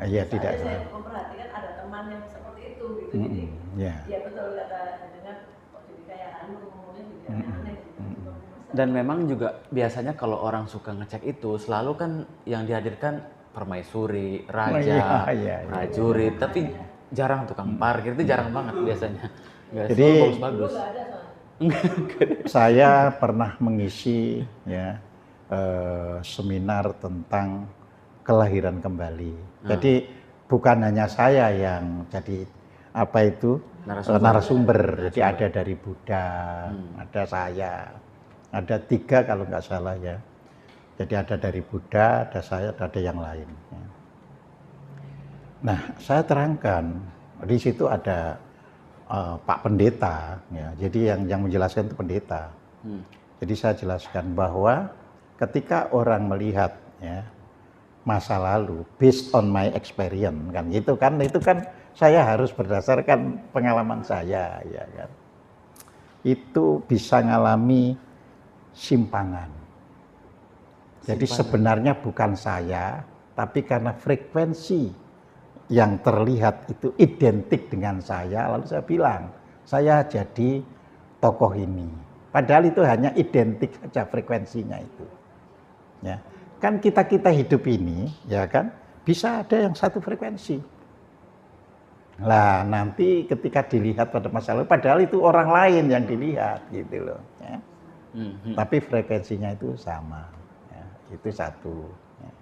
Iya, tidak Saya selalu. memperhatikan ada teman yang seperti itu gitu. Jadi Ya. ya betul kata dengan kok jadi kayak halu ngomongnya juga aneh gitu. Dan memang juga biasanya kalau orang suka ngecek itu selalu kan yang dihadirkan permaisuri, raja, Iya. prajurit, tapi jarang tukang parkir, itu jarang banget biasanya. Nggak Jadi- selalu bagus-bagus. Nggak ada soalnya. Saya pernah mengisi ya seminar tentang kelahiran kembali. Jadi bukan hanya saya yang jadi apa itu narasumber. Jadi ada dari Buddha, ada saya, ada 3 kalau nggak salah ya. Jadi ada dari Buddha, ada saya, ada yang lain. Ya. Nah, saya terangkan di situ ada Pak Pendeta, ya. Jadi yang menjelaskan itu pendeta. Jadi saya jelaskan bahwa ketika orang melihat ya masa lalu based on my experience kan itu kan saya harus berdasarkan pengalaman saya ya kan. Itu bisa ngalami simpangan. Jadi sebenarnya bukan saya, tapi karena frekuensi yang terlihat itu identik dengan saya, lalu saya bilang, saya jadi tokoh ini. Padahal itu hanya identik saja frekuensinya itu. Ya. Kan kita hidup ini, ya kan, bisa ada yang satu frekuensi. Lah nanti ketika dilihat pada masa lalu, padahal itu orang lain yang dilihat gitu loh. Ya. Tapi frekuensinya itu sama. Ya. Itu satu. Ya.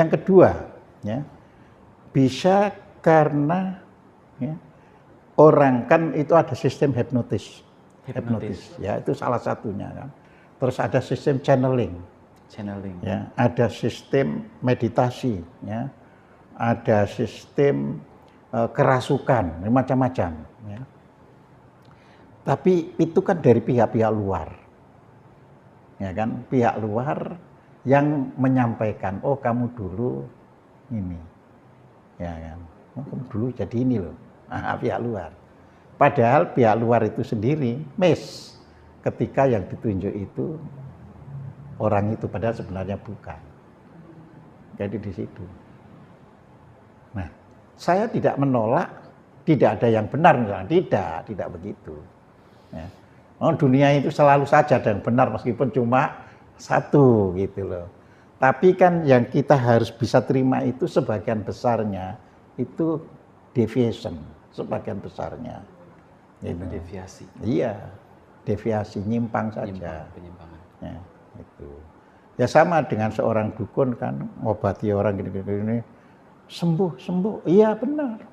Yang kedua, ya, bisa karena ya, orang kan itu ada sistem hipnotis, ya itu salah satunya kan. Terus ada sistem channeling, ya, ada sistem meditasi, ya, ada sistem kerasukan, macam-macam. Ya. Tapi itu kan dari pihak-pihak luar, ya kan, pihak luar yang menyampaikan, oh kamu dulu ini. Ya kan, oh, kamu dulu jadi ini loh, pihak luar. Padahal pihak luar itu sendiri miss ketika yang ditunjuk itu orang itu, padahal sebenarnya bukan. Jadi di situ. Nah, saya tidak menolak tidak ada yang benar, misalnya. Tidak begitu. Ya. Oh, dunia itu selalu saja ada yang benar meskipun cuma satu gitu loh. Tapi kan yang kita harus bisa terima itu sebagian besarnya itu deviation, sebagian besarnya. Itu deviasi. Iya, deviasi, nyimpang saja. Penyimpangan. Ya, itu. Ya sama dengan seorang dukun kan, ngobati orang gini-gini, sembuh, iya benar.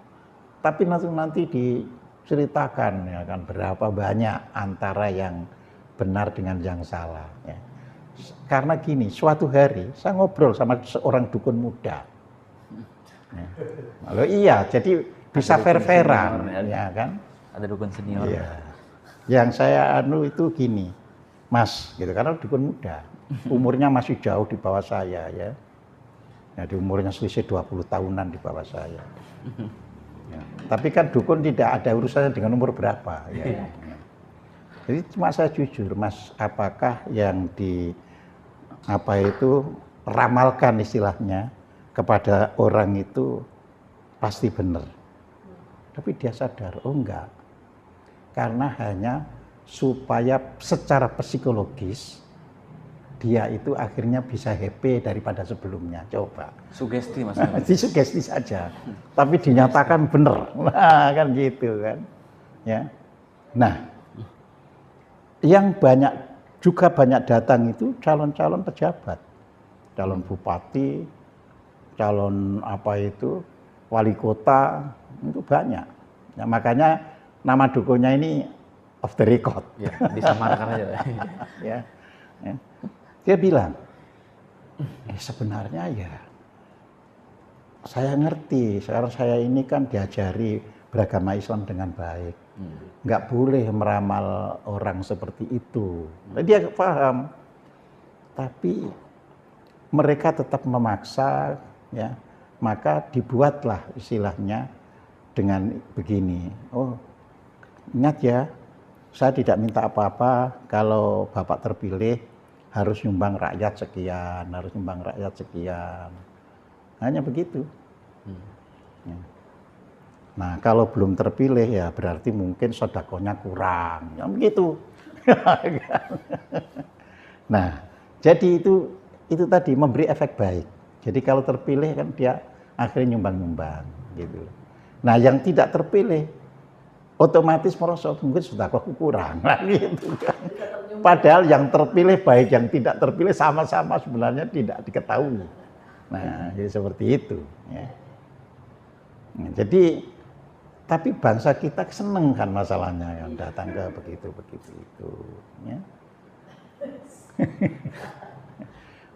Tapi nanti diceritakan ya kan berapa banyak antara yang benar dengan yang salah. Ya. Karena gini, suatu hari saya ngobrol sama seorang dukun muda. Ya. Lalu iya, jadi bisa fair-fairan, ya kan? Ada dukun senior. Iya. Yang saya itu gini, Mas, gitu karena dukun muda, umurnya masih jauh di bawah saya ya. Jadi umurnya selisih 20 tahunan di bawah saya. Ya. Tapi kan dukun tidak ada urusannya dengan umur berapa. Ya. Jadi cuma saya jujur, Mas, apakah yang ramalkan istilahnya kepada orang itu pasti benar. Tapi dia sadar, oh enggak. Karena hanya supaya secara psikologis dia itu akhirnya bisa happy daripada sebelumnya. Coba. Sugesti Mas. Disugesti saja. Tapi dinyatakan benar. Nah, kan gitu kan. Ya. Nah, yang juga banyak datang itu calon-calon pejabat. Calon bupati, calon wali kota, itu banyak. Ya, makanya nama dukunnya ini off the record. Ya, disamarkan aja. Ya. Dia bilang, sebenarnya ya saya ngerti, sekarang saya ini kan diajari beragama Islam dengan baik. Nggak boleh meramal orang seperti itu. Dia paham. Tapi mereka tetap memaksa, ya. Maka dibuatlah istilahnya dengan begini. Oh, ingat ya, saya tidak minta apa-apa kalau Bapak terpilih harus nyumbang rakyat sekian, harus nyumbang rakyat sekian. Hanya begitu. Ya. Nah, kalau belum terpilih ya berarti mungkin sedekahnya kurang. Ya begitu. Nah, jadi itu tadi memberi efek baik. Jadi kalau terpilih kan dia akhirnya nyumbang-nyumbang gitu. Nah, yang tidak terpilih otomatis merasa mungkin sedekahku kurang gitu kan. Padahal yang terpilih baik yang tidak terpilih sama-sama sebenarnya tidak diketahui. Nah, jadi seperti itu ya. Nah, jadi tapi bangsa kita seneng kan masalahnya yang datang ke begitu itu ya.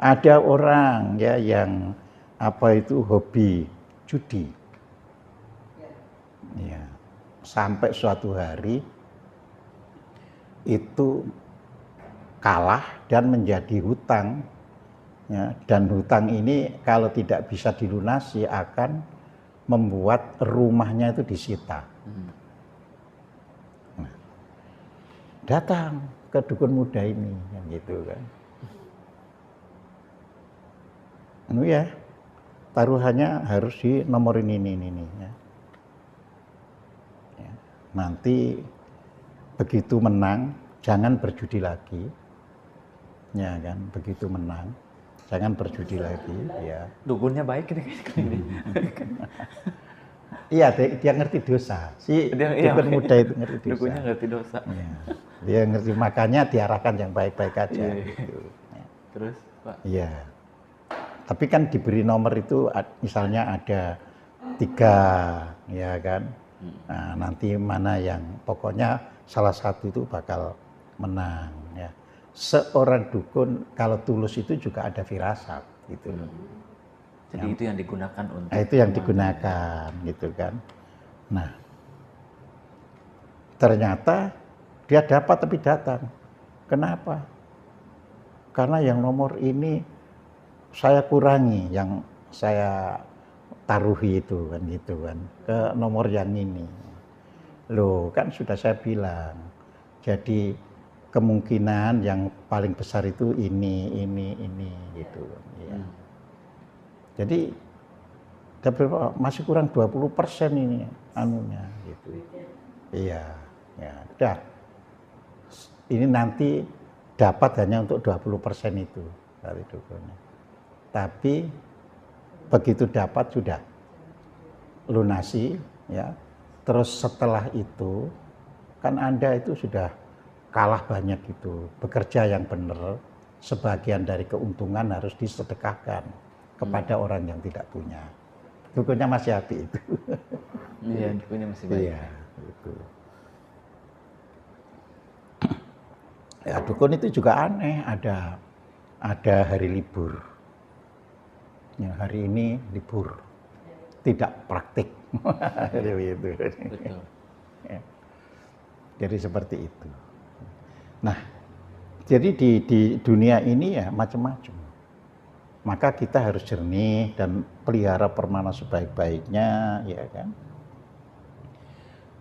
Ada orang ya yang hobi judi. Ya. Sampai suatu hari itu kalah dan menjadi hutang. Ya, dan hutang ini kalau tidak bisa dilunasi akan membuat rumahnya itu disita. Nah, datang ke dukun muda ini, yang gitu kan. Ya, taruhannya harus di nomor ini ya. Ya. Nanti begitu menang, jangan berjudi lagi, ya kan? Begitu menang, jangan berjudi lagi, ya. Dukunnya baik ini. Iya, dia ngerti dosa. Dukun muda itu ngerti dosa. Dukunnya ngerti dosa. Ya. Dia ngerti, makanya diarahkan yang baik-baik aja. Gitu. Ya. Terus, Pak? Iya. Tapi kan diberi nomor itu, misalnya ada 3, ya kan. Nah, nanti mana yang pokoknya salah satu itu bakal menang. Ya. Seorang dukun kalau tulus itu juga ada firasat, gitu. Jadi itu yang digunakan untuk. Nah, itu yang digunakan, gitu kan. Nah, ternyata dia dapat tapi datang. Kenapa? Karena yang nomor ini saya kurangi, yang saya taruhi itu kan gitu kan ke nomor yang ini. Loh, kan sudah saya bilang. Jadi kemungkinan yang paling besar itu ini gitu. Ya. Jadi masih kurang 20% ini anunya gitu. Iya, ya udah. Ini nanti dapat hanya untuk 20% itu dari dukunnya. Tapi begitu dapat sudah lunasi, ya. Terus setelah itu kan Anda itu sudah kalah banyak itu, bekerja yang benar, sebagian dari keuntungan harus disedekahkan kepada orang yang tidak punya. Dukunnya masih hati itu. Iya, dukunnya masih banyak. Iya, itu. Ya, dukun itu juga aneh, ada hari libur. Ya, hari ini libur, tidak praktik. Itu. Betul. Ya. Jadi seperti itu. Nah, jadi di dunia ini ya macam-macam. Maka kita harus jernih dan pelihara permana sebaik-baiknya, ya kan.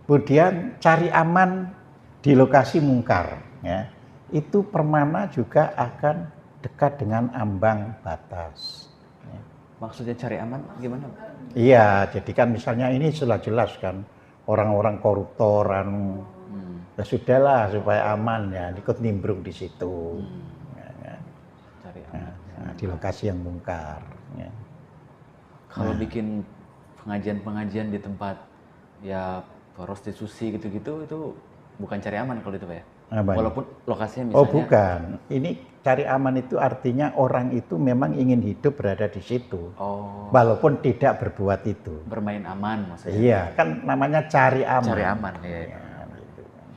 Kemudian cari aman di lokasi mungkar, ya. Itu permana juga akan dekat dengan ambang batas. Ya. Maksudnya cari aman gimana? Iya, jadi kan misalnya ini sudah jelas kan orang-orang koruptor, ya sudahlah supaya aman ya, ikut nimbrung di situ. Ya. Cari aman. Nah, di lokasi yang mungkar. Ya. Kalau bikin pengajian-pengajian di tempat ya prostitusi gitu-gitu itu bukan cari aman kalau itu Pak ya? Apa? Walaupun lokasinya misalnya. Oh bukan, ini cari aman itu artinya orang itu memang ingin hidup berada di situ. Oh. Walaupun tidak berbuat itu. Bermain aman maksudnya. Iya, kan namanya cari aman. Cari aman, ya. Ya, gitu kan.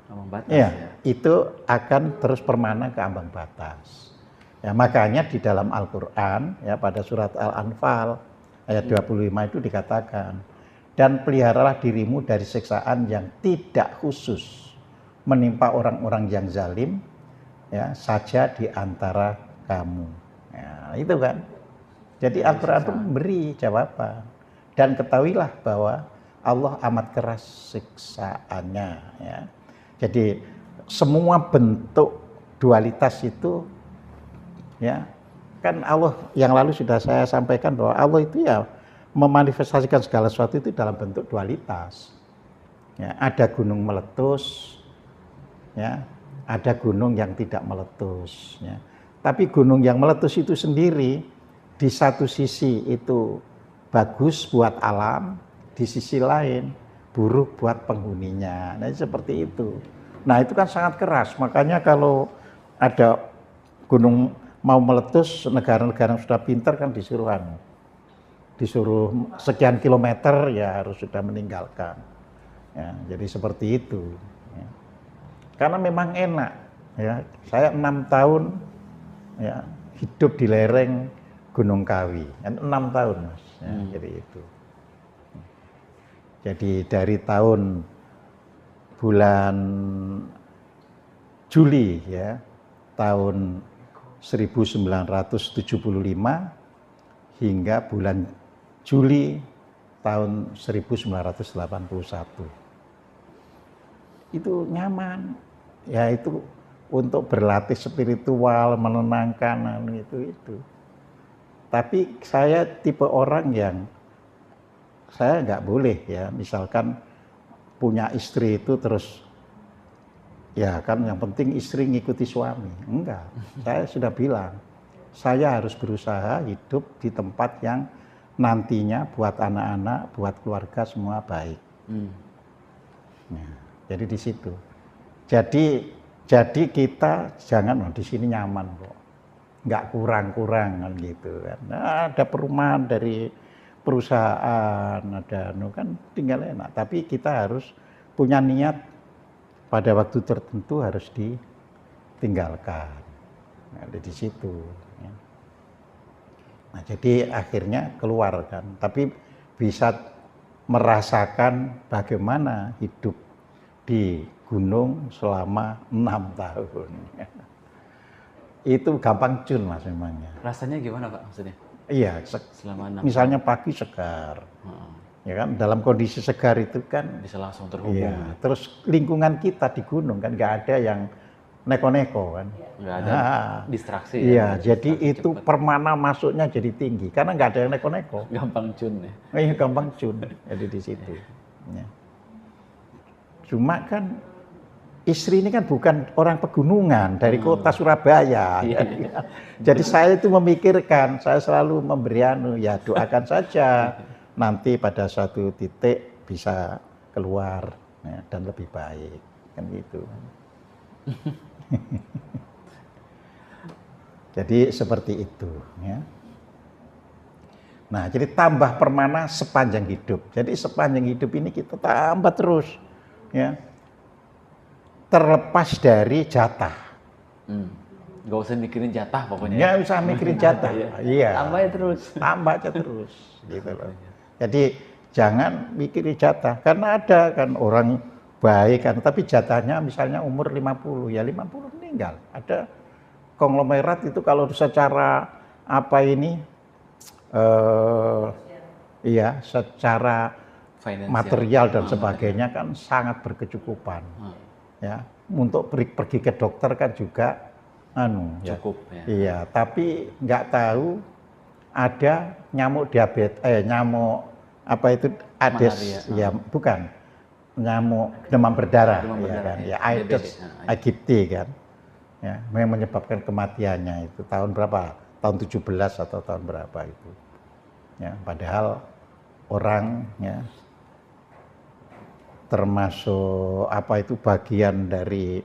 Ambang batas. Iya, itu akan terus permana ke ambang batas. Ya, makanya di dalam Al-Qur'an ya pada surat Al-Anfal ayat 25 itu dikatakan, dan peliharalah dirimu dari siksaan yang tidak khusus menimpa orang-orang yang zalim ya saja di antara kamu. Ya, itu kan. Jadi Al-Qur'an itu memberi jawaban. Dan ketahuilah bahwa Allah amat keras siksaannya ya. Jadi semua bentuk dualitas itu ya kan Allah yang lalu sudah saya sampaikan bahwa Allah itu ya memanifestasikan segala sesuatu itu dalam bentuk dualitas. Ya, ada gunung meletus, ya, ada gunung yang tidak meletus. Ya. Tapi gunung yang meletus itu sendiri di satu sisi itu bagus buat alam, di sisi lain buruk buat penghuninya. Nah seperti itu. Nah itu kan sangat keras. Makanya kalau ada gunung mau meletus, negara-negara yang sudah pintar kan disuruh sekian kilometer ya harus sudah meninggalkan. Ya, jadi seperti itu. Ya. Karena memang enak. Ya, saya 6 tahun ya, hidup di lereng Gunung Kawi. 6 tahun Mas. Ya, jadi itu. Jadi dari tahun bulan Juli ya tahun 1975 hingga bulan Juli tahun 1981. Itu nyaman. Ya itu untuk berlatih spiritual, menenangkan itu. Tapi saya tipe orang yang saya nggak boleh ya, misalkan punya istri itu terus ya kan yang penting istri ngikuti suami. Enggak, saya sudah bilang, saya harus berusaha hidup di tempat yang nantinya buat anak-anak, buat keluarga semua baik. Nah, jadi di situ. Jadi kita jangan di sini nyaman kok, nggak kurang-kurang kan gitu kan. Nah, ada perumahan dari perusahaan, ada kan tinggal enak. Tapi kita harus punya niat pada waktu tertentu harus ditinggalkan. Nah, di situ. Ya. Nah, jadi akhirnya keluar kan. Tapi bisa merasakan bagaimana hidup di gunung selama 6 tahun. Itu gampang cun Mas memangnya. Rasanya gimana Pak maksudnya? Iya, Selama 6 misalnya pagi segar, Ya kan, dalam kondisi segar itu kan, Bisa langsung terhubung. iya. Terus lingkungan kita di gunung kan nggak ada yang neko-neko kan. Nggak ada distraksi ya. Iya, nggak ada jadi distraksi itu cepet. permana masuknya jadi tinggi karena nggak ada yang neko-neko. Gampang cun ya. Iya, gampang cun jadi di situ. Ya. Cuma kan istri ini kan bukan orang pegunungan dari kota Surabaya. Iya, Jadi saya itu memikirkan, saya selalu memberi ya doakan saja nanti pada suatu titik bisa keluar ya, dan lebih baik kan gitu. Jadi seperti itu ya. Nah, jadi tambah permana sepanjang hidup. Jadi sepanjang hidup ini kita tambah terus ya. Terlepas dari jatah. Nggak usah mikirin jatah pokoknya. Nggak usah mikirin jatah. Iya. Tambahnya terus. Tambah aja terus gitu loh. Jadi jangan mikirin jatah karena ada kan orang baik kan tapi jatahnya misalnya umur 50 ya 50 meninggal. Ada konglomerat itu kalau secara apa ini iya secara Financial. material dan sebagainya kan sangat berkecukupan. Ya, untuk pergi ke dokter kan juga Cukup ya. Iya, tapi nggak tahu ada nyamuk diabetes, nyamuk apa itu Aedes, Malaria. ya bukan nyamuk demam berdarah, Demam ya berdarah, kan, ya. ya Aedes DBD. aegypti kan, ya, yang menyebabkan kematiannya itu tahun berapa? Tahun 17 atau tahun berapa itu? Ya, padahal orang ya termasuk apa itu bagian dari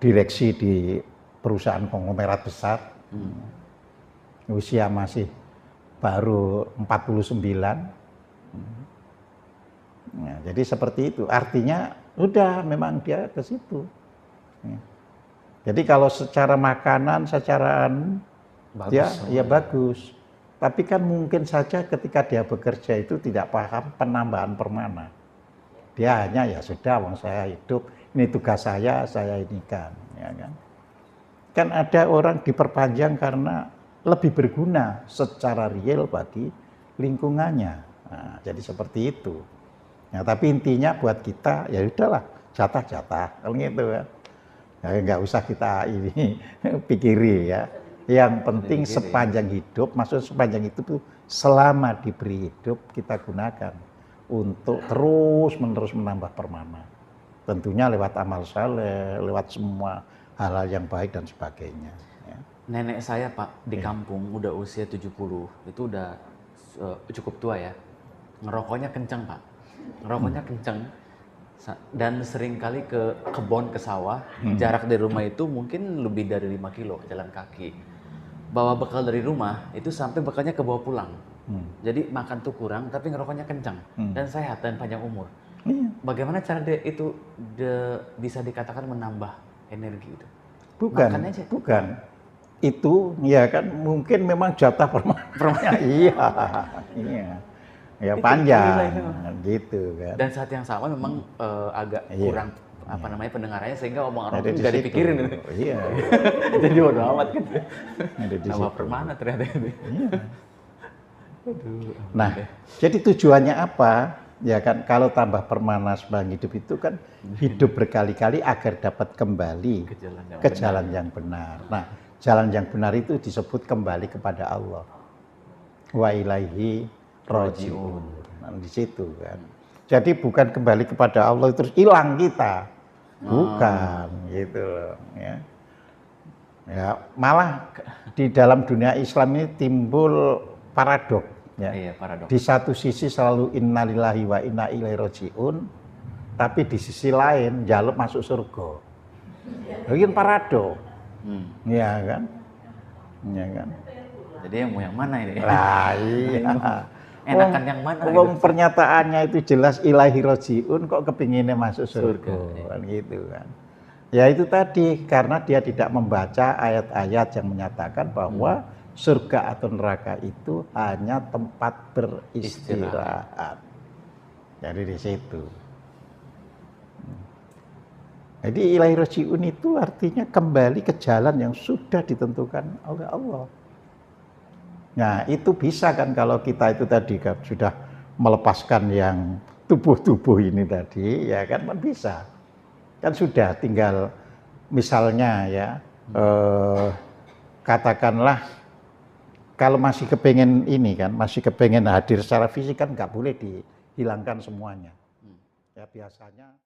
direksi di perusahaan konglomerat besar, usia masih baru 49. Nah, jadi seperti itu. Artinya udah memang dia ke situ. Ya. Jadi kalau secara makanan, secara Bagus. ya bagus. Tapi kan mungkin saja ketika dia bekerja itu tidak paham penambahan permana. Dia hanya ya sudah, wong saya hidup, ini tugas saya ini kan, ya kan. Kan ada orang diperpanjang karena lebih berguna secara real bagi lingkungannya. Nah, jadi seperti itu. Nah, tapi intinya buat kita ya udahlah jatah-jatah, kalau gitu kan. Ya nggak usah kita ini pikiri ya. Yang penting sepanjang hidup, maksudnya sepanjang hidup itu selama diberi hidup kita gunakan untuk terus-menerus menambah permana. Tentunya lewat amal saleh, lewat semua hal-hal yang baik dan sebagainya. Ya. Nenek saya Pak di kampung udah usia 70, itu udah cukup tua ya. Ngerokoknya kenceng Pak, ngerokoknya kenceng. Dan seringkali ke kebun, ke sawah, jarak dari rumah itu mungkin lebih dari 5 kilo jalan kaki. Bawa bekal dari rumah, itu sampai bekalnya ke bawah pulang. Jadi makan tuh kurang, tapi ngerokoknya kencang. Dan sehat dan panjang umur. Iya. Bagaimana cara dia itu bisa dikatakan menambah energi itu? Bukan, Makan aja. bukan. Itu ya kan mungkin memang jatah permana. Iya, iya. Ya Itu panjang, gila itu. gitu kan. Dan saat yang sama memang agak Iya. kurang namanya pendengarannya sehingga omongan orang Ada itu di nggak situ. dipikirin itu. Iya. Jadi bodo amat gitu. Ada di Nambah situ. permana ternyata itu. Iya. Nah, jadi tujuannya apa? Ya kan, kalau tambah permana sepanjang hidup itu kan hidup berkali-kali agar dapat kembali Ke jalan yang ke jalan yang benar. Nah, jalan yang benar itu disebut kembali kepada Allah. Wa ilaihi raji'un. Nah, di situ kan. Jadi bukan kembali kepada Allah terus hilang kita. Bukan, gitu loh, ya. Ya, malah di dalam dunia Islam ini timbul paradok, ya. Iya, paradok. Di satu sisi selalu innalillahi wa inna ilaihi raji'un, tapi di sisi lain jaluk masuk surga. Mungkin paradok. Iya kan? Iya kan? Jadi yang mau yang mana ini? Lah iya. Enakan yang mana Wong gitu? pernyataannya itu jelas ilahi rojiun kok kepinginnya masuk surga, kan gitu kan. Ya itu tadi karena dia tidak membaca ayat-ayat yang menyatakan bahwa surga atau neraka itu hanya tempat beristirahat. Jadi di situ. Jadi ilahi rojiun itu artinya kembali ke jalan yang sudah ditentukan oleh Allah. Nah itu bisa kan kalau kita itu tadi kan sudah melepaskan yang tubuh-tubuh ini tadi, ya kan bisa. Kan sudah tinggal misalnya ya, katakanlah kalau masih kepengen ini kan, masih kepengen hadir secara fisik kan nggak boleh dihilangkan semuanya. Ya biasanya